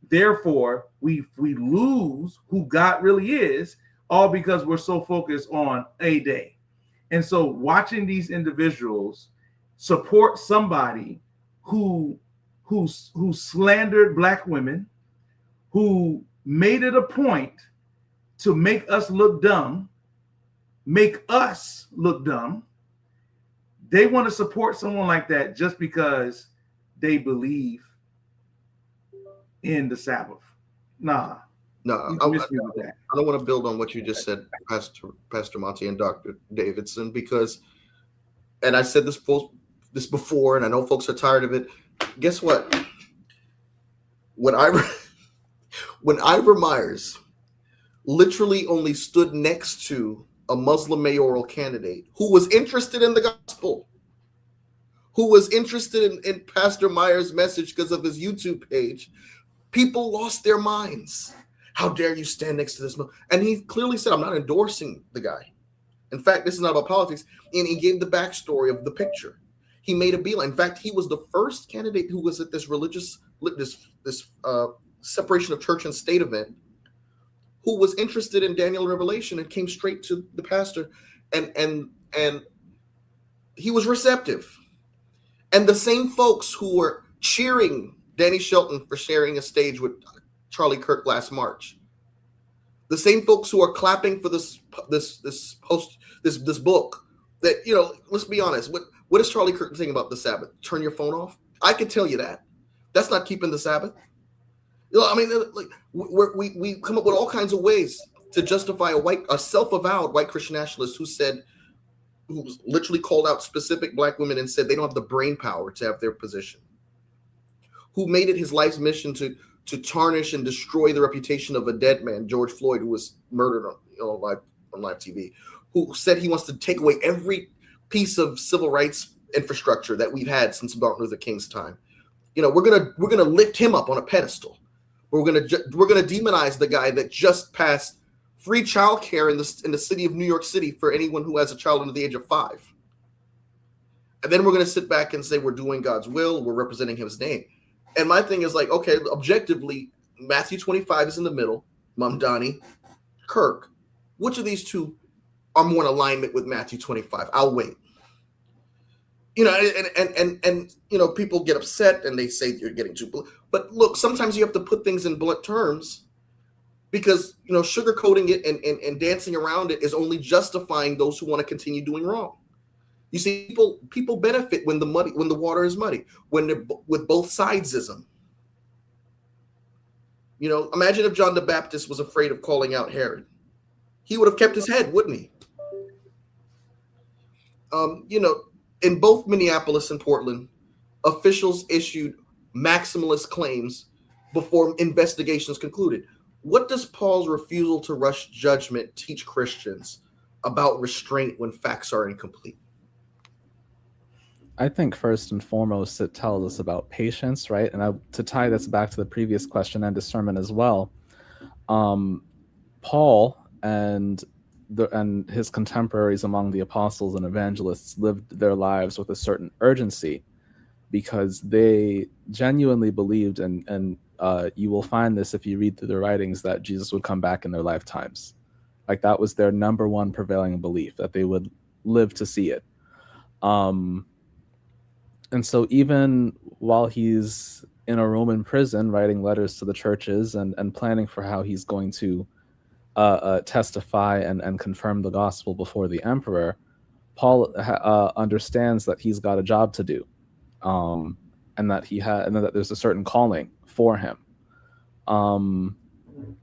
S5: Therefore, we lose who God really is, all because we're so focused on a day. And so watching these individuals support somebody who slandered Black women, who made it a point to make us look dumb, they want to support someone like that just because they believe in the Sabbath. No,
S1: I don't want to build on what you just said, Pastor Monty and Dr. Davidson, because, and I said this before, and I know folks are tired of it. Guess what? When Ivor Myers literally only stood next to a Muslim mayoral candidate who was interested in the gospel, who was interested in Pastor Myers' message because of his YouTube page, people lost their minds. How dare you stand next to this? And he clearly said, I'm not endorsing the guy. In fact, this is not about politics. And he gave the backstory of the picture. He made a beeline. In fact, he was the first candidate who was at this religious, this separation of church and state event, who was interested in Daniel and Revelation and came straight to the pastor, and he was receptive. And the same folks who were cheering Danny Shelton for sharing a stage with Charlie Kirk last March, the same folks who are clapping for this book, that, you know, let's be honest, what is Charlie Kirk saying about the Sabbath? Turn your phone off. I can tell you that. That's not keeping the Sabbath. You know, I mean, like, we come up with all kinds of ways to justify a self-avowed white Christian nationalist who literally called out specific Black women and said they don't have the brain power to have their position, who made it his life's mission to tarnish and destroy the reputation of a dead man, George Floyd, who was murdered on live TV, who said he wants to take away every piece of civil rights infrastructure that we've had since Martin Luther King's time. You know, we're gonna lift him up on a pedestal. We're gonna demonize the guy that just passed free childcare in the city of New York City for anyone who has a child under the age of 5. And then we're gonna sit back and say we're doing God's will, we're representing His name. And my thing is like, okay, objectively, Matthew 25 is in the middle, Mamdani, Kirk. Which of these two are more in alignment with Matthew 25. I'll wait. You know, and you know, people get upset and they say you're getting too blunt. But look, sometimes you have to put things in blunt terms, because, you know, sugarcoating it and dancing around it is only justifying those who want to continue doing wrong. You see, people benefit when the water is muddy, when they're with both sidesism. You know, imagine if John the Baptist was afraid of calling out Herod. He would have kept his head, wouldn't he? You know, in both Minneapolis and Portland, officials issued maximalist claims before investigations concluded. What does Paul's refusal to rush judgment teach Christians about restraint when facts are incomplete?
S2: I think first and foremost, it tells us about patience, right? And to tie this back to the previous question and discernment as well, Paul and his contemporaries among the apostles and evangelists lived their lives with a certain urgency, because they genuinely believed, and you will find this if you read through their writings, that Jesus would come back in their lifetimes. Like, that was their number one prevailing belief, that they would live to see it. And so even while he's in a Roman prison writing letters to the churches and planning for how he's going to testify and confirm the gospel before the emperor, Paul understands that he's got a job to do, and that there's a certain calling for him.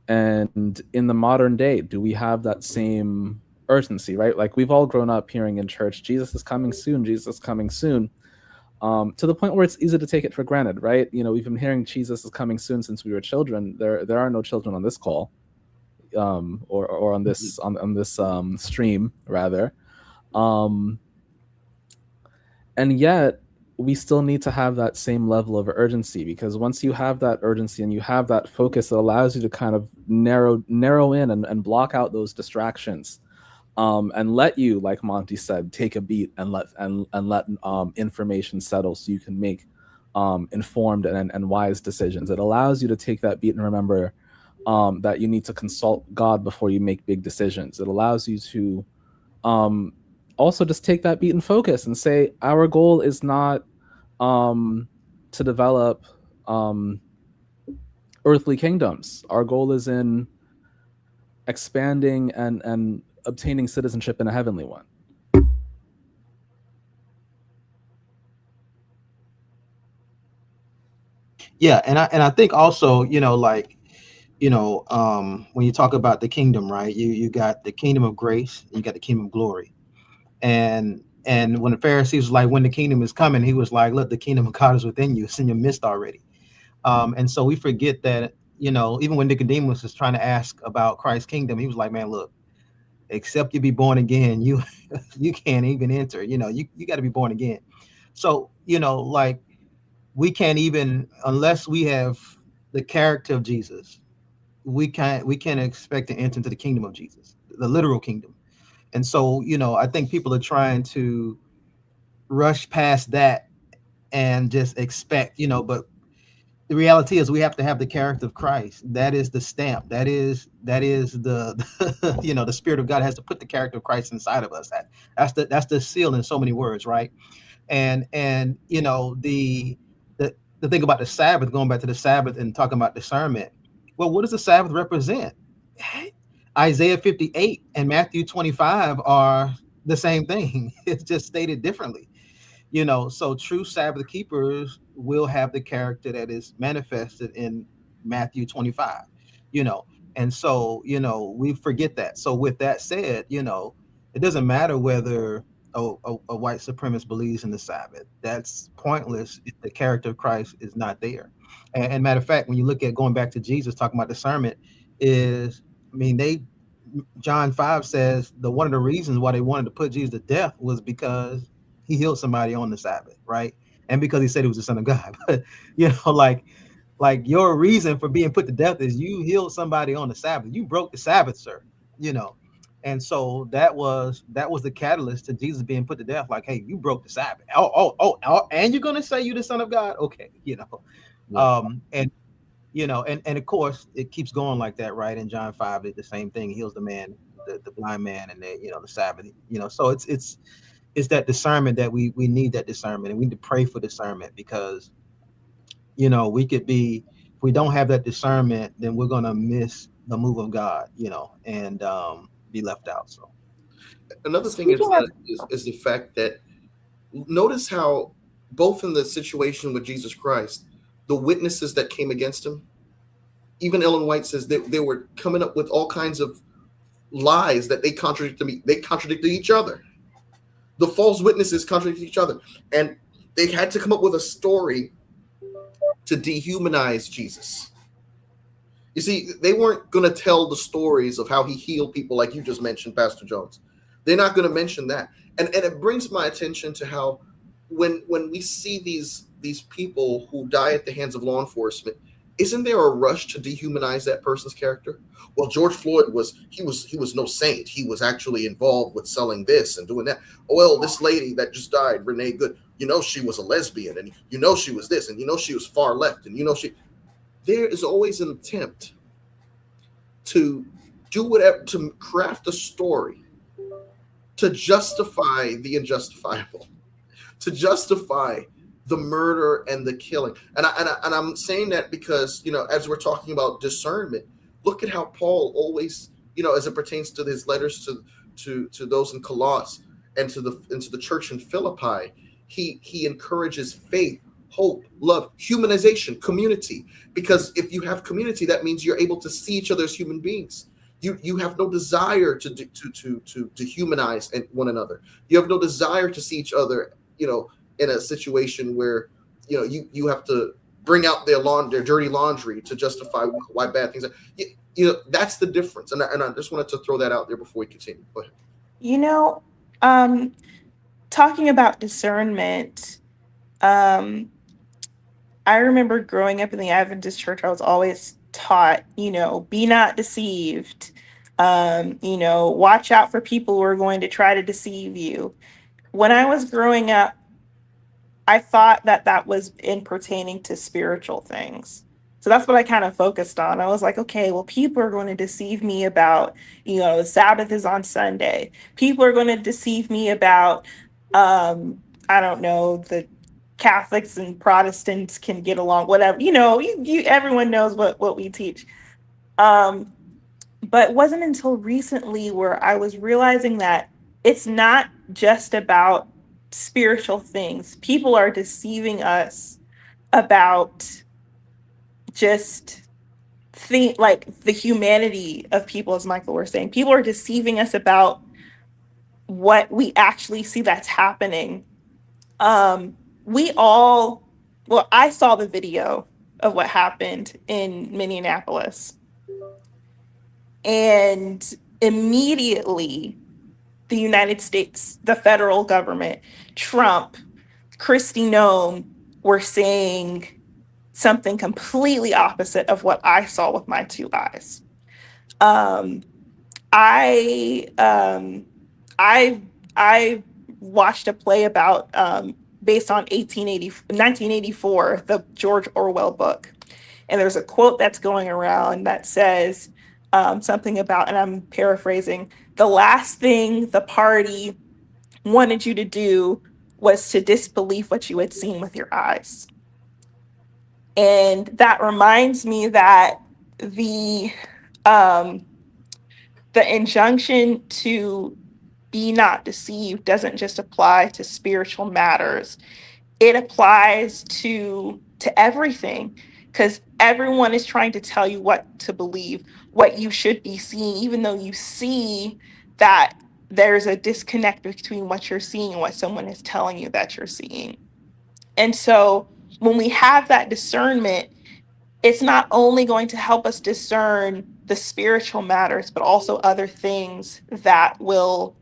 S2: And in the modern day, do we have that same urgency, right? Like, we've all grown up hearing in church, Jesus is coming soon, Jesus is coming soon. To the point where it's easy to take it for granted, right? You know, we've been hearing Jesus is coming soon since we were children. There are no children on this call, or on this on this stream rather, and yet we still need to have that same level of urgency, because once you have that urgency and you have that focus, it allows you to kind of narrow in and block out those distractions. And let you, like Monty said, take a beat and let information settle, so you can make informed and wise decisions. It allows you to take that beat and remember that you need to consult God before you make big decisions. It allows you to also just take that beat and focus and say, our goal is not to develop earthly kingdoms. Our goal is in expanding and obtaining citizenship in a heavenly one.
S7: Yeah, and I think also, you know, like, you know, when you talk about the kingdom, right? You got the kingdom of grace, you got the kingdom of glory, and when the Pharisees was like, when the kingdom is coming, he was like, look, the kingdom of God is within you; it's in your midst already. And so we forget that, you know, even when Nicodemus was trying to ask about Christ's kingdom, he was like, man, look, except you be born again, you can't even enter. You know, you got to be born again. So, you know, like, we can't even, unless we have the character of Jesus, we can't expect to enter into the kingdom of Jesus, the literal kingdom. And so, you know, I think people are trying to rush past that and just expect, you know, but the reality is we have to have the character of Christ. That is the stamp. That is the you know, the Spirit of God has to put the character of Christ inside of us. That's the seal in so many words, right? And you know, the thing about the Sabbath, going back to the Sabbath and talking about discernment. Well, what does the Sabbath represent? Isaiah 58 and Matthew 25 are the same thing. It's just stated differently. You know, so true Sabbath keepers will have the character that is manifested in Matthew 25, you know, and so, you know, we forget that. So with that said, you know, it doesn't matter whether a white supremacist believes in the Sabbath. That's pointless if the character of Christ is not there. And matter of fact, when you look at going back to Jesus talking about discernment, is, I mean, John 5 says one of the reasons why they wanted to put Jesus to death was because he healed somebody on the Sabbath, right? And because he said he was the Son of God. But, you know, like your reason for being put to death is you healed somebody on the Sabbath. You broke the Sabbath, sir, you know. And so that was the catalyst to Jesus being put to death. Like, hey, you broke the Sabbath. Oh, and you're gonna say you're the Son of God? Okay, you know. Yeah. And you know, and of course it keeps going like that, right? In John 5, it's the same thing. He heals the man the blind man and the Sabbath. So it's that discernment that we need, that discernment, and we need to pray for discernment, because we could be, if we don't have that discernment, then we're gonna miss the move of God, and be left out. So
S1: Another thing is the fact that, notice how both in the situation with Jesus Christ, the witnesses that came against him, even Ellen White says that they were coming up with all kinds of lies that they contradicted each other. The false witnesses contradicted each other, and they had to come up with a story to dehumanize Jesus. You see, they weren't going to tell the stories of how he healed people like you just mentioned, Pastor Jones. They're not going to mention that. And it brings my attention to how when we see these people who die at the hands of law enforcement, isn't there a rush to dehumanize that person's character? Well, George Floyd was no saint. He was actually involved with selling this and doing that. Oh, well, this lady that just died, Renee Good, she was a lesbian, and she was this, and she was far left, and there is always an attempt to do whatever, to craft a story to justify the unjustifiable, to justify the murder and the killing. And I'm saying that because, as we're talking about discernment, look at how Paul always, as it pertains to his letters to those in Colossus and to the church in Philippi, he encourages faith, hope, love, humanization, community. Because if you have community, that means you're able to see each other as human beings. You have no desire to humanize one another. You have no desire to see each other, in a situation where you have to bring out their dirty laundry to justify why bad things are. That's the difference. And I just wanted to throw that out there before we continue. Go ahead.
S6: Talking about discernment, I remember growing up in the Adventist church, I was always taught, be not deceived. Watch out for people who are going to try to deceive you. When I was growing up, I thought that was in pertaining to spiritual things. So that's what I kind of focused on. I was like, okay, well, people are going to deceive me about, the Sabbath is on Sunday. People are going to deceive me about, I don't know, the Catholics and Protestants can get along, whatever, everyone knows what we teach. But it wasn't until recently where I was realizing that it's not just about spiritual things. People are deceiving us about just like the humanity of people, as Michael was saying. People are deceiving us about what we actually see that's happening. I saw the video of what happened in Minneapolis. And immediately, the United States, the federal government, Trump, Kristi Noem were saying something completely opposite of what I saw with my two eyes. I watched a play about based on 1984, the George Orwell book. And there's a quote that's going around that says something about, and I'm paraphrasing, the last thing the party wanted you to do was to disbelieve what you had seen with your eyes. And that reminds me that the injunction to be not deceived doesn't just apply to spiritual matters. It applies to everything, because everyone is trying to tell you what to believe, what you should be seeing, even though you see that there's a disconnect between what you're seeing and what someone is telling you that you're seeing. And so when we have that discernment, it's not only going to help us discern the spiritual matters, but also other things that will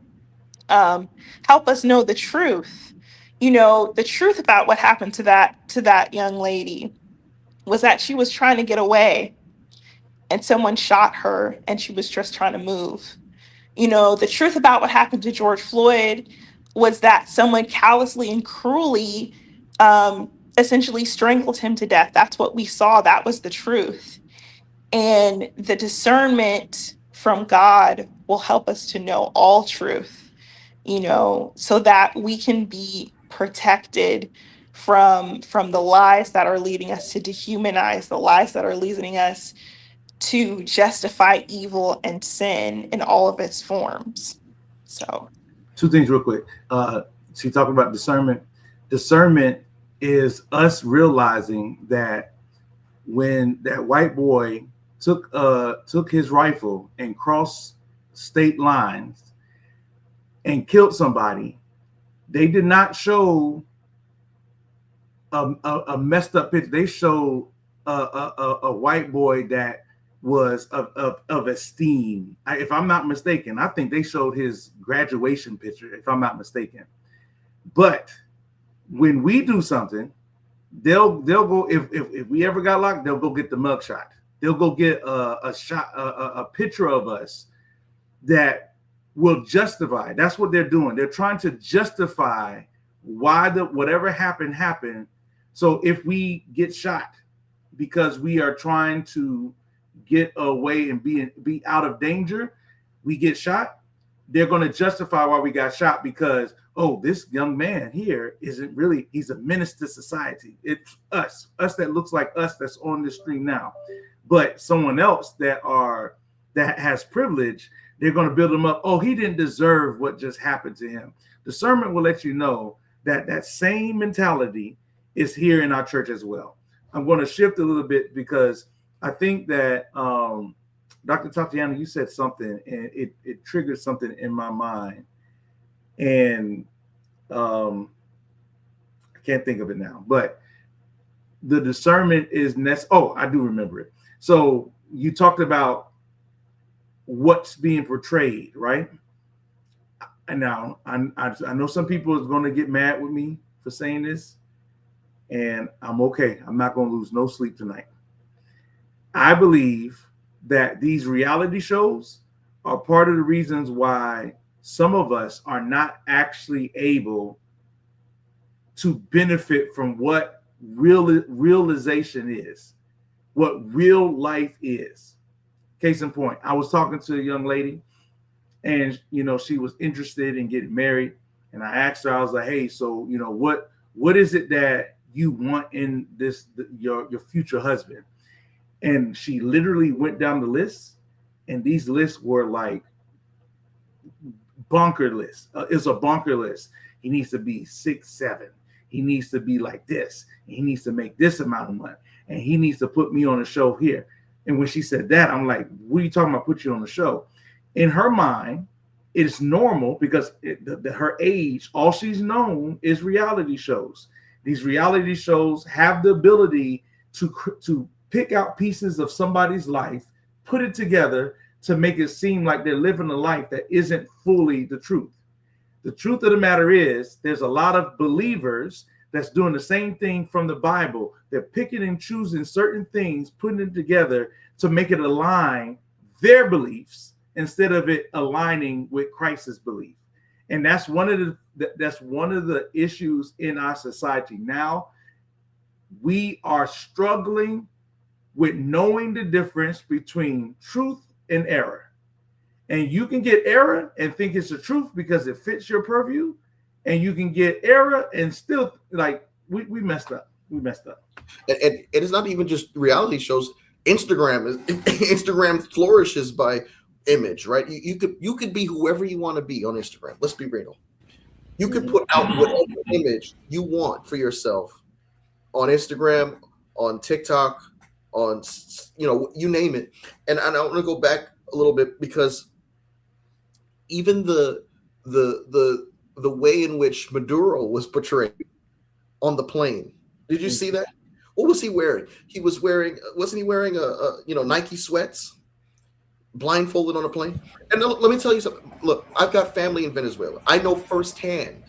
S6: help us know the truth. The truth about what happened to that young lady was that she was trying to get away and someone shot her and she was just trying to move. The truth about what happened to George Floyd was that someone callously and cruelly essentially strangled him to death. That's what we saw. That was the truth. And the discernment from God
S8: will help us to know all truth, so that we can be protected from the lies that are leading us to dehumanize, the lies that are leading us to justify evil and sin in all of its forms. So,
S5: two things real quick. She talked about discernment. Discernment is us realizing that when that white boy took his rifle and crossed state lines and killed somebody, they did not show a messed up picture. They showed a white boy that was of esteem. If I'm not mistaken, I think they showed his graduation picture, if I'm not mistaken. But when we do something, they'll go, if we ever got locked, they'll go get the mugshot. They'll go get a picture of us that will justify. That's what they're doing. They're trying to justify why whatever happened. So if we get shot because we are trying to get away and be out of danger, we get shot, they're going to justify why we got shot because, oh, this young man here isn't really, he's a menace to society. It's us that looks like us that's on this stream now. But someone else that has privilege, they're going to build him up. Oh, he didn't deserve what just happened to him. Discernment will let you know that same mentality is here in our church as well. I'm going to shift a little bit because I think that Dr. Tatiana, you said something and it triggered something in my mind. And I can't think of it now, but the discernment is oh, I do remember it. So you talked about what's being portrayed, right? And now I know some people is going to get mad with me for saying this, and I'm okay. I'm not going to lose no sleep tonight. I believe that these reality shows are part of the reasons why some of us are not actually able to benefit from what realization is, what real life is. Case in point, I was talking to a young lady and, she was interested in getting married. And I asked her, I was like, hey, so, what is it that you want in your future husband? And she literally went down the list, and these lists were like bonker lists. It's a bonker list. He needs to be 6'7". He needs to be like this. He needs to make this amount of money, and he needs to put me on a show here. And when she said that, I'm like, what are you talking about? Put you on the show? In her mind, it's normal because her age, all she's known is reality shows. These reality shows have the ability to pick out pieces of somebody's life, put it together to make it seem like they're living a life that isn't fully the truth. The truth of the matter is there's a lot of believers that's doing the same thing from the Bible. They're picking and choosing certain things, putting it together to make it align their beliefs instead of it aligning with Christ's belief. And that's one of the issues in our society now. We are struggling with knowing the difference between truth and error. And you can get error and think it's the truth because it fits your purview. And you can get error and still like we messed up. We messed up.
S1: And it is not even just reality shows. Instagram flourishes by image, right? You could be whoever you want to be on Instagram. Let's be real. You could put out whatever image you want for yourself on Instagram, on TikTok, on you name it. And I want to go back a little bit because even the way in which Maduro was portrayed on the plane. Did you see that? What was he wearing? Wasn't he wearing a Nike sweats, blindfolded on a plane? And let me tell you something. Look, I've got family in Venezuela. I know firsthand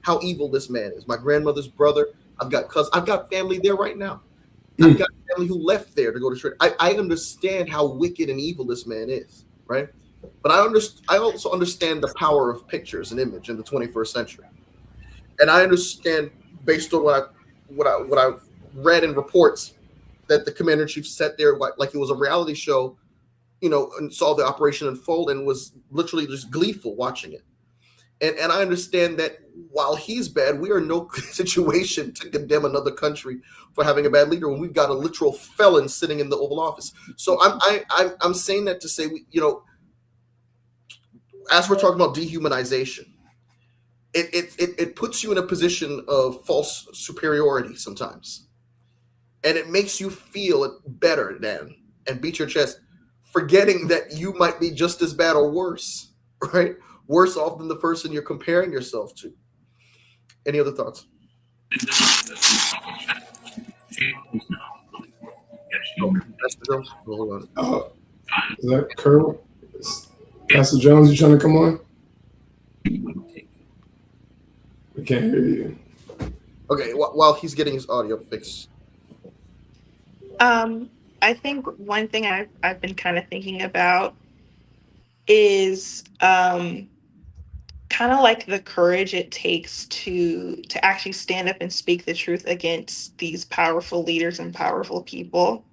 S1: how evil this man is. My grandmother's brother. I've got cousins. I've got family there right now. I've got family who left there to go to church. I understand how wicked and evil this man is, right? But I also understand the power of pictures and image in the 21st century. And I understand, based on what I've read in reports, that the commander-in-chief sat there like it was a reality show and saw the operation unfold and was literally just gleeful watching it. And I understand that while he's bad, we are in no situation to condemn another country for having a bad leader when we've got a literal felon sitting in the Oval Office. So I'm saying that to say, as we're talking about dehumanization, it puts you in a position of false superiority sometimes, and it makes you feel better than and beat your chest, forgetting that you might be just as bad or worse, right? Worse off than the person you're comparing yourself to. Any other thoughts? Hold on.
S9: Is that Colonel? Pastor Jones, you trying to come on? We can't hear you.
S1: Okay, while he's getting his audio fixed.
S8: I think one thing I've been kind of thinking about is kind of like the courage it takes to actually stand up and speak the truth against these powerful leaders and powerful people.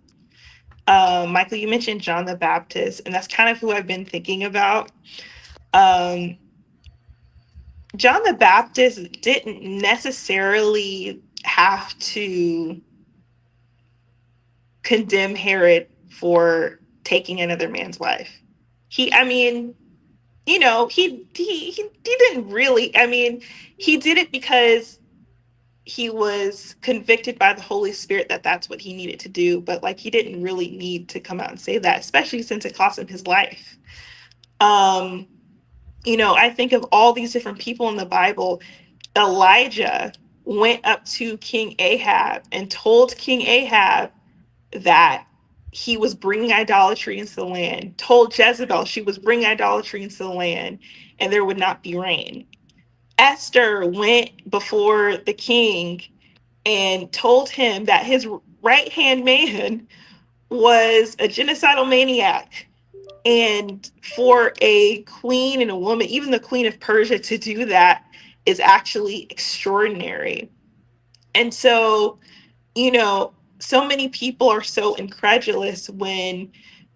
S8: Michael, you mentioned John the Baptist, and that's kind of who I've been thinking about. John the Baptist didn't necessarily have to condemn Herod for taking another man's wife. He didn't really. I mean, he did it because he was convicted by the Holy Spirit that that's what he needed to do. But like, he didn't really need to come out and say that, especially since it cost him his life. I think of all these different people in the Bible. Elijah went up to King Ahab and told King Ahab that he was bringing idolatry into the land, told Jezebel she was bringing idolatry into the land, and there would not be rain. Esther went before the king and told him that his right-hand man was a genocidal maniac. And for a queen and a woman, even the Queen of Persia, to do that is actually extraordinary. And so, so many people are so incredulous when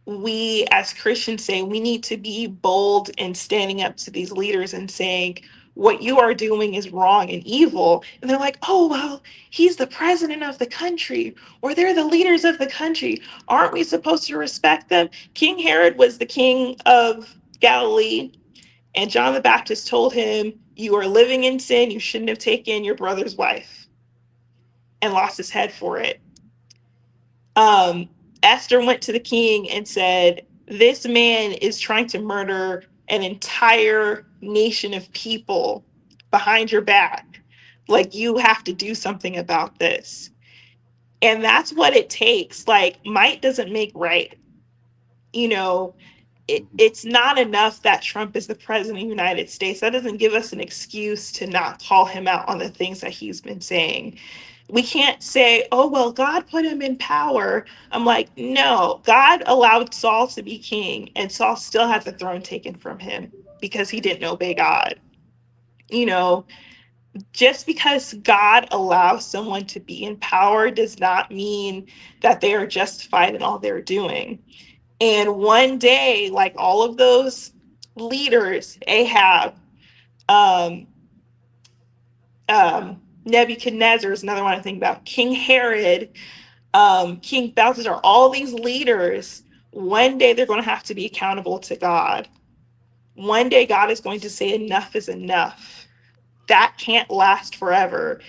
S8: we as Christians say we need to be bold and standing up to these leaders and saying what you are doing is wrong and evil. And they're like, oh, well, he's the president of the country, or they're the leaders of the country. Aren't we supposed to respect them? King Herod was the king of Galilee, and John the Baptist told him, you are living in sin. You shouldn't have taken your brother's wife, and lost his head for it. Esther went to the king and said, this man is trying to murder an entire nation of people behind your back. Like, you have to do something about this. And that's what it takes. Like, might doesn't make right. It's not enough that Trump is the president of the United States. That doesn't give us an excuse to not call him out on the things that he's been saying. We can't say, oh, well, God put him in power. I'm like, no, God allowed Saul to be king, and Saul still had the throne taken from him because he didn't obey God. Just because God allows someone to be in power does not mean that they are justified in all they're doing. And one day, like all of those leaders, Ahab, Nebuchadnezzar is another one I think about, King Herod, King Balthasar, all these leaders, one day they're going to have to be accountable to God. One day God is going to say enough is enough. That can't last forever.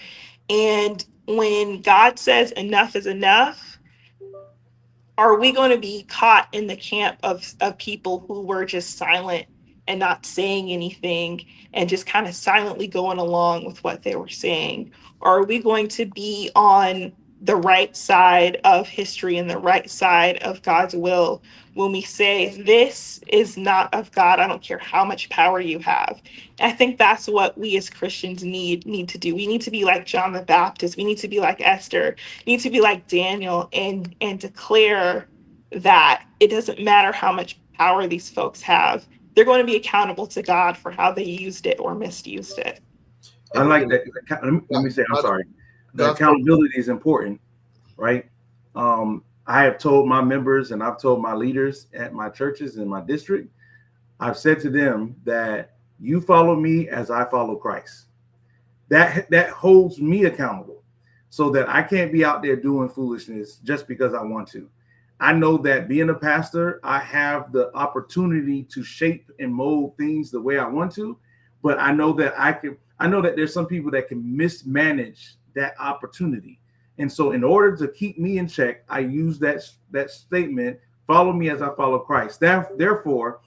S8: And when God says enough is enough, are we going to be caught in the camp of people who were just silent and not saying anything and just kind of silently going along with what they were saying? Or are we going to be on the right side of history and the right side of God's will when we say this is not of God? I don't care how much power you have. And I think that's what we as Christians need to do. We need to be like John the Baptist. We need to be like Esther. We need to be like Daniel and declare that it doesn't matter how much power these folks have. They're going to be accountable to God for how they used it or misused it.
S5: I like that. Let me say, I'm sorry. The accountability is important, right? I I have told my members and I've told my leaders at my churches in my district, I've said to them that you follow me as I follow Christ. That holds me accountable, so that I can't be out there doing foolishness just because I want to. I know that being a pastor, I have the opportunity to shape and mold things the way I want to, but I know that there's some people that can mismanage that opportunity. And so in order to keep me in check, I use that statement, follow me as I follow Christ. Therefore,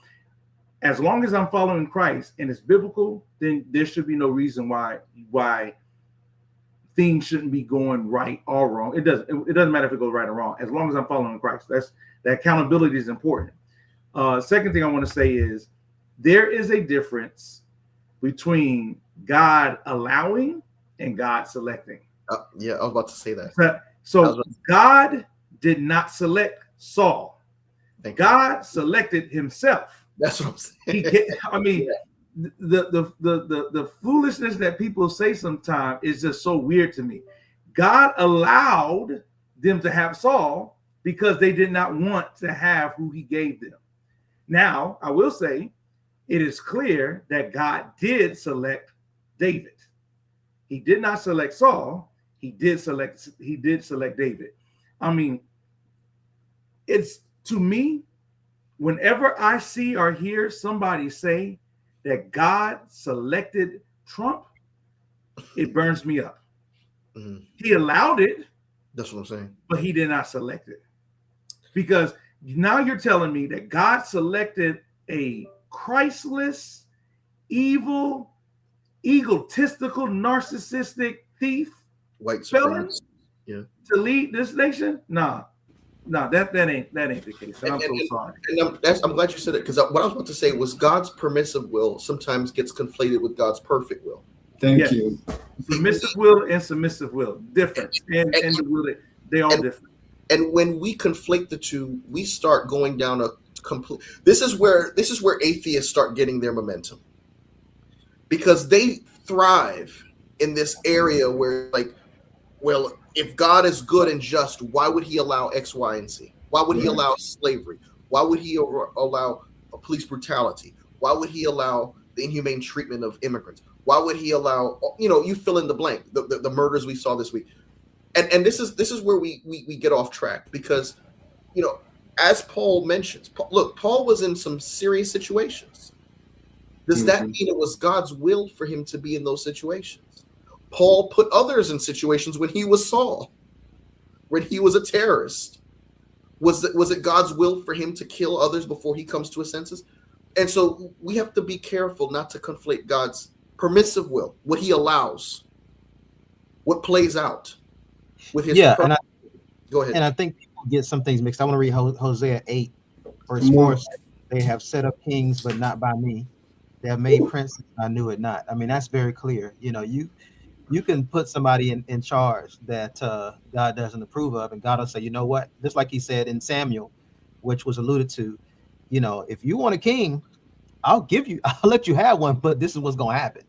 S5: as long as I'm following Christ and it's biblical, then there should be no reason why things shouldn't be going right or wrong. It doesn't matter if it goes right or wrong, as long as I'm following Christ. That accountability is important. Second thing I want to say is there is a difference between God allowing and God selecting.
S1: Yeah, I was about to say that.
S5: So God did not select Saul. God selected himself.
S1: That's what I'm saying.
S5: The foolishness that people say sometimes is just so weird to me. God allowed them to have Saul because they did not want to have who he gave them. Now, I will say it is clear that God did select David. He did not select Saul. He did select David. I mean, it's, to me, whenever I see or hear somebody say that God selected Trump, it burns me up.
S1: Mm-hmm.
S5: He allowed it.
S1: That's what I'm saying.
S5: But he did not select it. Because now you're telling me that God selected a Christless, evil, egotistical, narcissistic thief,
S1: white
S5: felon,
S1: to
S5: lead this nation? No, that ain't the case. And I'm so sorry.
S1: And I'm glad you said it, because what I was about to say was God's permissive will sometimes gets conflated with God's perfect will.
S9: Thank you.
S5: Permissive will and submissive will, different, and the will, they all different.
S1: And when we conflate the two, we start going down a complete. This is where atheists start getting their momentum, because they thrive in this area where, like, well, if God is good and just, why would he allow X, Y, and Z? Why would he allow slavery? Why would he allow police brutality? Why would he allow the inhumane treatment of immigrants? Why would he allow, you fill in the blank, the murders we saw this week? And this is where we get off track, because, as Paul mentions, Paul was in some serious situations. Does that mean it was God's will for him to be in those situations? Paul put others in situations when he was Saul, when he was a terrorist. Was it God's will for him to kill others before he comes to his senses? And so we have to be careful not to conflate God's permissive will, what he allows, what plays out, with his
S7: go ahead. And I think people get some things mixed. I want to read Hosea 8, verse 4. They have set up kings, but not by me. They have made princes, I knew it not. I mean, that's very clear. You can put somebody in charge that God doesn't approve of, and God will say, you know what? Just like he said in Samuel, which was alluded to, if you want a king, I'll let you have one, but this is what's going to happen.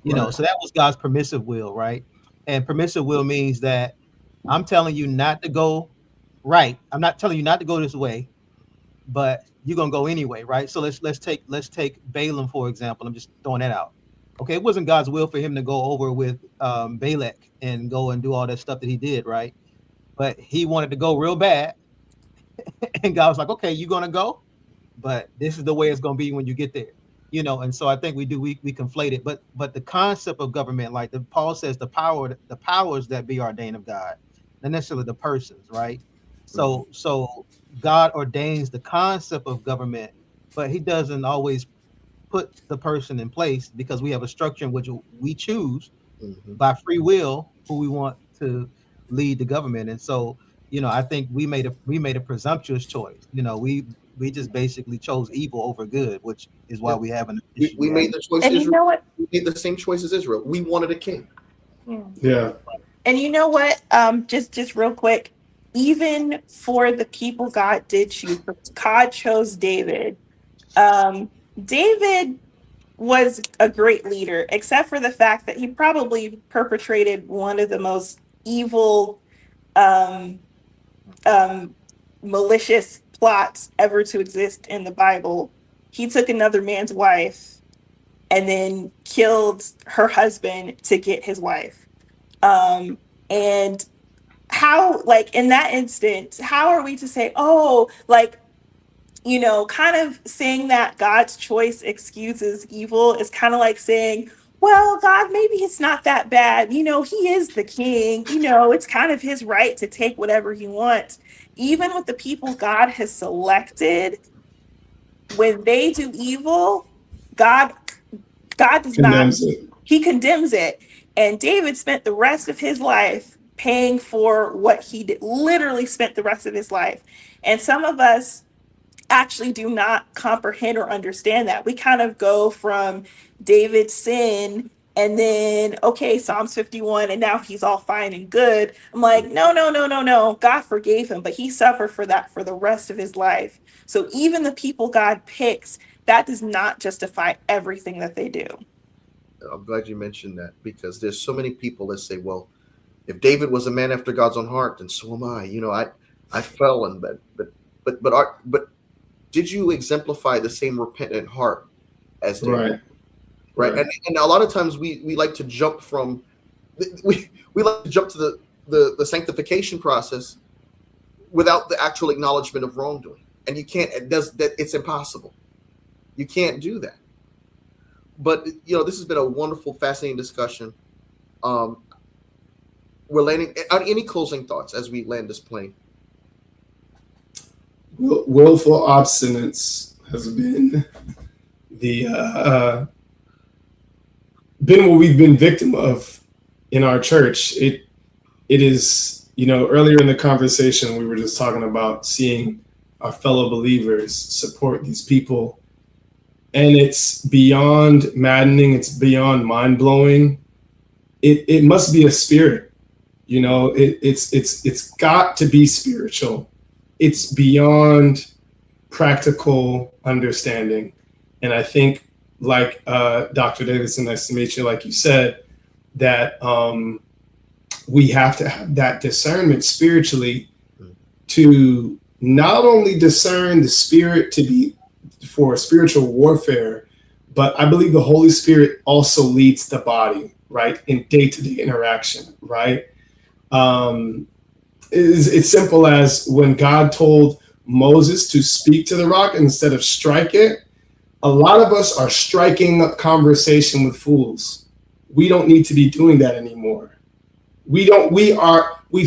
S7: So that was God's permissive will, right? And permissive will means that I'm telling you not to go right. I'm not telling you not to go this way, but you're going to go anyway, right? So let's take Balaam, for example. I'm just throwing that out. Okay, it wasn't God's will for him to go over with Balak and go and do all that stuff that he did, right? But he wanted to go real bad. And God was like, okay, you're going to go, but this is the way it's going to be when you get there. And so I think we conflate it. But the concept of government, like Paul says, the powers that be ordained of God, not necessarily the persons, right? So God ordains the concept of government, but he doesn't always put the person in place, because we have a structure in which we choose by free will who we want to lead the government. And so, I think we made a presumptuous choice. We just basically chose evil over good, which is why we have an issue.
S1: We made the choice.
S8: And you know what?
S1: We made the same choice as Israel. We wanted a king.
S9: Yeah.
S8: And you know what? Just real quick, even for the people God did choose, God chose David. David was a great leader, except for the fact that he probably perpetrated one of the most evil malicious plots ever to exist in the Bible. He took another man's wife and then killed her husband to get his wife. And how, like, in that instance, how are we to say, oh, like, you know, kind of saying that God's choice excuses evil is kind of like saying, well, God, maybe it's not that bad. You know, he is the king. You know, it's kind of his right to take whatever he wants. Even with the people God has selected, when they do evil, God does
S9: Condemns
S8: not,
S9: it.
S8: he condemns it. And David spent the rest of his life paying for what he did, literally spent the rest of his life. And some of us actually do not comprehend or understand that. We kind of go from David's sin and then, okay, Psalms 51, and now he's all fine and good. I'm like, no. God forgave him, but he suffered for that for the rest of his life. So even the people God picks, that does not justify everything that they do.
S1: I'm glad you mentioned that, because there's so many people that say, well, if David was a man after God's own heart, then so am I. You know, I fell in, but did you exemplify the same repentant heart as David? Right. And a lot of times we like to jump from we like to jump to the sanctification process without the actual acknowledgement of wrongdoing. And you can't, it's impossible. You can't do that. But you know, this has been a wonderful, fascinating discussion. We're landing. Any closing thoughts as we land this plane?
S9: Willful obstinance has been been what we've been victim of in our church. It is, you know, earlier in the conversation we were just talking about seeing our fellow believers support these people, and it's beyond maddening. It's beyond mind blowing. It must be a spirit, you know. It's got to be spiritual. It's beyond practical understanding. And I think, like Dr. Davidson, nice to meet you, like you said, that we have to have that discernment spiritually to not only discern the spirit to be for spiritual warfare, but I believe the Holy Spirit also leads the body, right, in day-to-day interaction, right? It's simple as when God told Moses to speak to the rock instead of strike it. A lot of us are striking up conversation with fools. We don't need to be doing that anymore. We've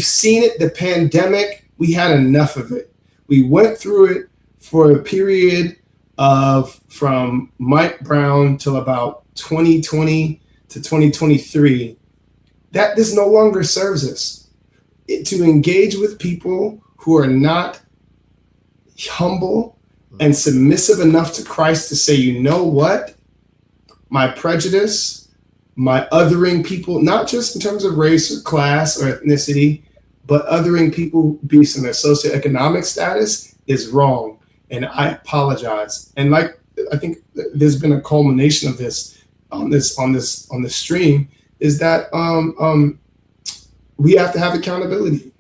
S9: seen it, the pandemic, we had enough of it. We went through it for a period of from Mike Brown till about 2020 to 2023. That this no longer serves us. To engage with people who are not humble and submissive enough to Christ to say, you know what, my prejudice, my othering people, not just in terms of race or class or ethnicity, but othering people based on their socioeconomic status is wrong. And I apologize. And like, I think there's been a culmination of this on this stream is that we have to have accountability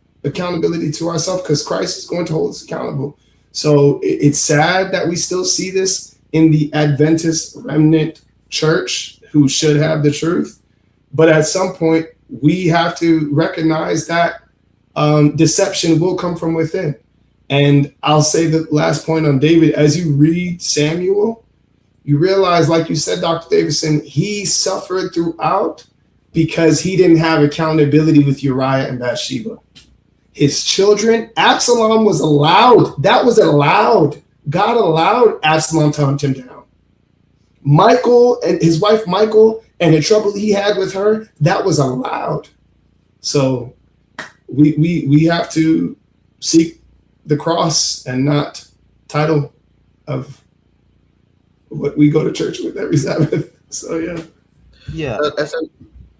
S9: to ourselves, because Christ is going to hold us accountable. So it's sad that we still see this in the Adventist remnant church who should have the truth. But at some point, we have to recognize that deception will come from within. And I'll say the last point on David, as you read Samuel, you realize, like you said, Dr. Davidson, he suffered throughout because he didn't have accountability with Uriah and Bathsheba. His children, Absalom was allowed. That was allowed. God allowed Absalom to hunt him down. Michael and his wife Michael and the trouble he had with her, that was allowed. So we have to seek the cross and not title of what we go to church with every Sabbath. So
S7: Yeah.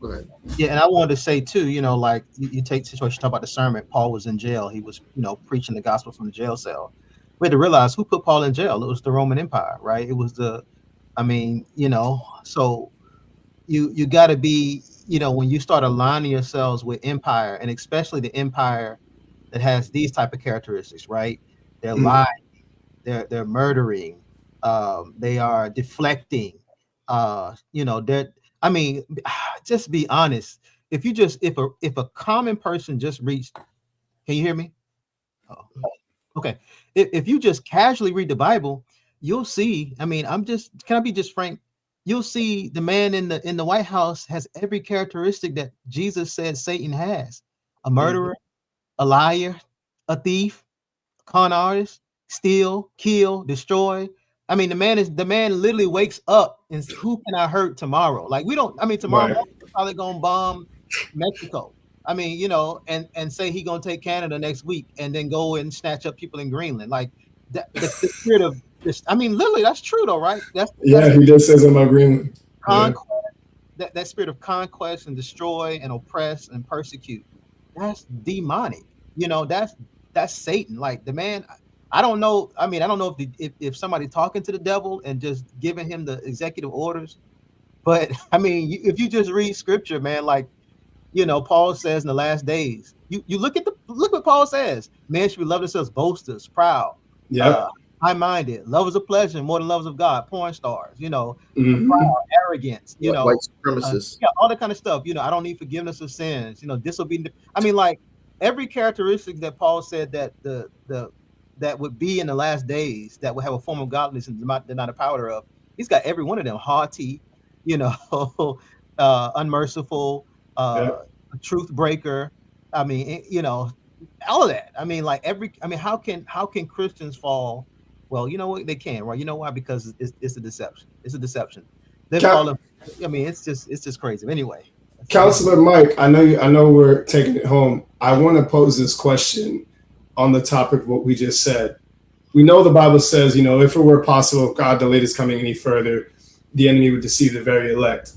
S1: Go ahead.
S7: Yeah, and I wanted to say too, you know, like you take the situation, talk about discernment. Paul was in jail. He was, you know, preaching the gospel from the jail cell. We had to realize who put Paul in jail. It was the Roman Empire, right? It was you know, so you got to be, you know, when you start aligning yourselves with empire, and especially the empire that has these type of characteristics, right? they're
S9: Mm.
S7: lying, they're murdering, they are deflecting. They're, I mean, just be honest. If a common person just reached, can you hear me? Oh, okay. If you just casually read the Bible, you'll see. I mean, can I be just frank? You'll see the man in the White House has every characteristic that Jesus said Satan has: a murderer, a liar, a thief, con artist, steal, kill, destroy. I mean, the man literally wakes up and says, who can I hurt tomorrow? Like, we don't, I mean, tomorrow
S9: Right.
S7: morning we're probably gonna bomb Mexico. I mean, and say he gonna take Canada next week and then go and snatch up people in Greenland. Like the spirit of this, I mean, literally, that's true though, right? That's
S9: He just says I'm agreeing.
S7: conquest, that spirit of conquest and destroy and oppress and persecute. That's demonic. That's Satan. Like the man, I don't know. I mean, I don't know if somebody talking to the devil and just giving him the executive orders, but I mean, if you just read scripture, man, like, Paul says in the last days, you look what Paul says. Men should be loving themselves, boasters, proud, high-minded, lovers of pleasure more than lovers of God, porn stars, proud, arrogance,
S1: white supremacists.
S7: all that kind of stuff. I don't need forgiveness of sins, disobedient. I mean, like every characteristic that Paul said that that would be in the last days, that would have a form of godliness and they're not a powder of. He's got every one of them: haughty, unmerciful, a truth breaker. I mean, all of that. I mean, like how can Christians fall? Well, you know what, they can, right? You know why? Because it's a deception. It's a deception. I mean, it's just crazy. Anyway,
S9: Counselor Mike, I know we're taking it home. I want to pose this question on the topic of what we just said. We know the Bible says, if it were possible, if God delayed his coming any further, the enemy would deceive the very elect.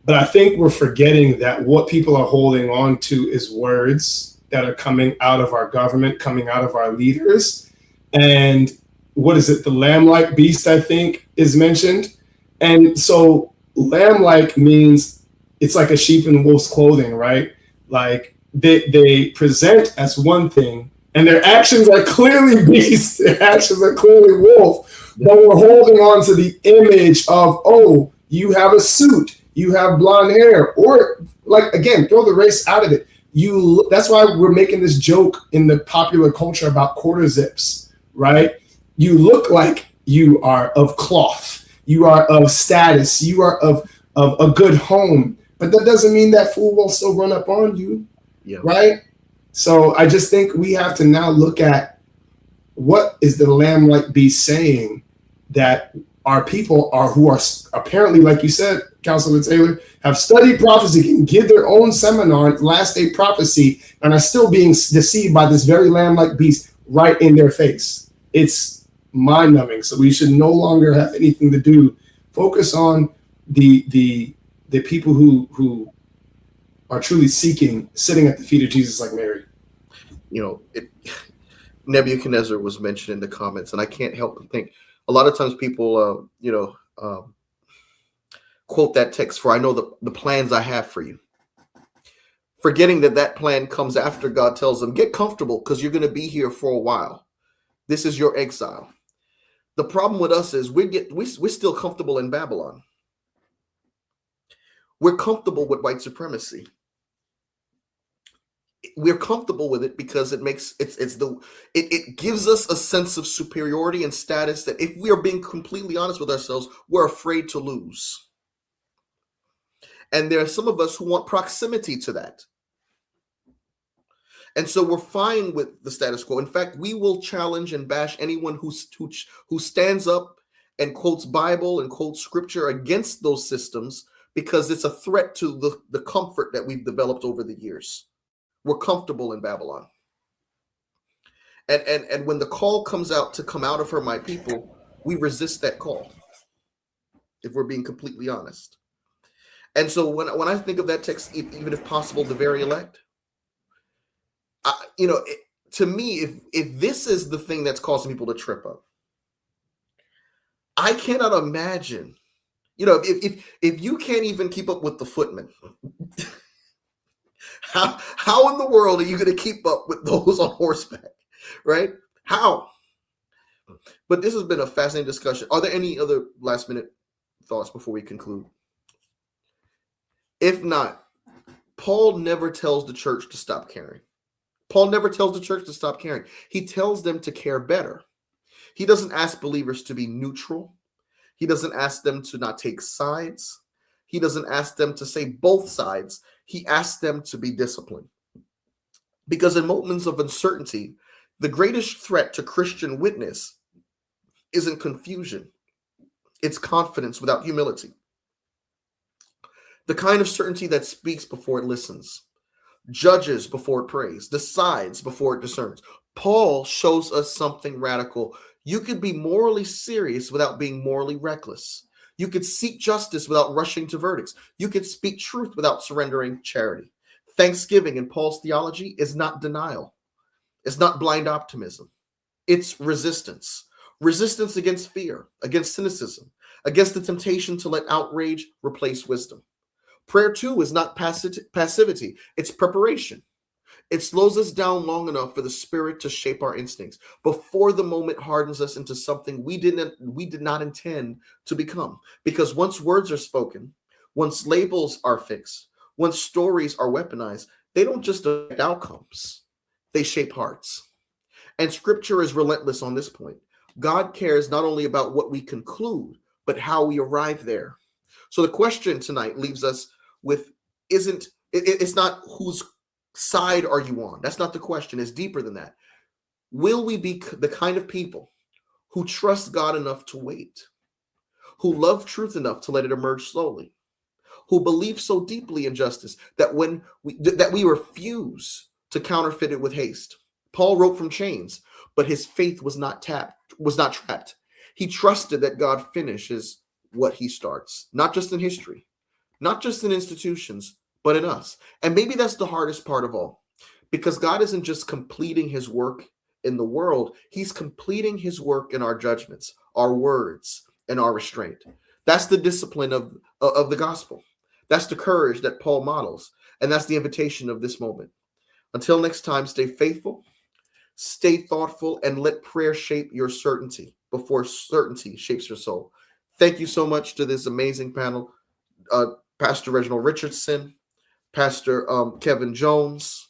S9: But I think we're forgetting that what people are holding on to is words that are coming out of our government, coming out of our leaders. And what is it? The lamb-like beast, I think, is mentioned. And so lamb-like means it's like a sheep in wolf's clothing, right? Like they present as one thing, and their actions are clearly beast. Their actions are clearly wolf. But we're holding on to the image of, oh, you have a suit, you have blonde hair, or like, again, throw the race out of it. That's why we're making this joke in the popular culture about quarter zips, right? You look like you are of cloth, you are of status, you are of a good home, but that doesn't mean that fool will still run up on you, right? So I just think we have to now look at what is the lamb-like beast saying that our people who are apparently, like you said, Counselor Taylor, have studied prophecy, can give their own seminar, last day prophecy, and are still being deceived by this very lamb-like beast right in their face. It's mind-numbing. So we should no longer have anything to do. Focus on the people who are truly seeking, sitting at the feet of Jesus like Mary.
S1: Nebuchadnezzar was mentioned in the comments, and I can't help but think a lot of times people, quote that text, for I know the plans I have for you, forgetting that plan comes after God tells them, get comfortable because you're going to be here for a while. This is your exile. The problem with us is we're still comfortable in Babylon. We're comfortable with white supremacy. We're comfortable with it because it gives us a sense of superiority and status that, if we are being completely honest with ourselves, we're afraid to lose. And there are some of us who want proximity to that. And so we're fine with the status quo. In fact, we will challenge and bash anyone who stands up and quotes Bible and quotes scripture against those systems, because it's a threat to the comfort that we've developed over the years. We're comfortable in Babylon. And when the call comes out to come out of her, my people, we resist that call, if we're being completely honest. And so when I think of that text, even if possible, the very elect, to me, if this is the thing that's causing people to trip up, I cannot imagine, if you can't even keep up with the footmen, how in the world are you going to keep up with those on horseback, right? How? But this has been a fascinating discussion. Are there any other last minute thoughts before we conclude? If not, Paul never tells the church to stop caring. Paul never tells the church to stop caring. He tells them to care better. He doesn't ask believers to be neutral. He doesn't ask them to not take sides. He doesn't ask them to say both sides. He asks them to be disciplined. Because in moments of uncertainty, the greatest threat to Christian witness isn't confusion. It's confidence without humility. The kind of certainty that speaks before it listens, judges before it prays, decides before it discerns. Paul shows us something radical. You could be morally serious without being morally reckless. You could seek justice without rushing to verdicts. You could speak truth without surrendering charity. Thanksgiving in Paul's theology is not denial. It's not blind optimism. It's resistance. Resistance against fear, against cynicism, against the temptation to let outrage replace wisdom. Prayer, too, is not passivity. It's preparation. It slows us down long enough for the Spirit to shape our instincts before the moment hardens us into something we did not intend to become. Because once words are spoken, once labels are fixed, once stories are weaponized, they don't just affect outcomes. They shape hearts. And Scripture is relentless on this point. God cares not only about what we conclude, but how we arrive there. So the question tonight leaves us with it's not whose side are you on? That's not the question. It's deeper than that. Will we be the kind of people who trust God enough to wait, who love truth enough to let it emerge slowly, who believe so deeply in justice that we refuse to counterfeit it with haste? Paul wrote from chains, but his faith was not trapped. He trusted that God finishes what he starts, not just in history, not just in institutions, but in us. And maybe that's the hardest part of all, because God isn't just completing his work in the world. He's completing his work in our judgments, our words, and our restraint. That's the discipline of the gospel. That's the courage that Paul models. And that's the invitation of this moment. Until next time, stay faithful, stay thoughtful, and let prayer shape your certainty before certainty shapes your soul. Thank you so much to this amazing panel. Pastor Reginald Richardson, Pastor Kevin Jones,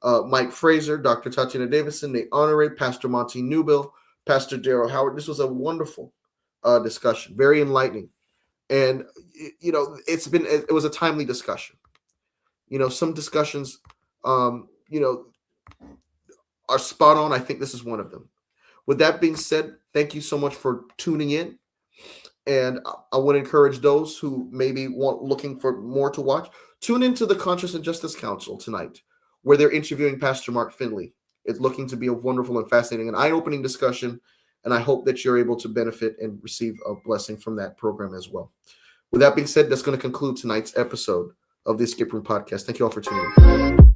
S1: Mike Fraser, Dr. Tatiana Davison, Nate Honore, Pastor Monty Newbill, Pastor Darrell Howard. This was a wonderful discussion, very enlightening. And, it was a timely discussion. Some discussions, are spot on. I think this is one of them. With that being said, thank you so much for tuning in. And I want to encourage those who maybe looking for more to watch, tune into the Conscience and Justice Council tonight, where they're interviewing Pastor Mark Finley. It's looking to be a wonderful and fascinating and eye-opening discussion, and I hope that you're able to benefit and receive a blessing from that program as well. With that being said, that's going to conclude tonight's episode of the Escape Room Podcast. Thank you all for tuning in.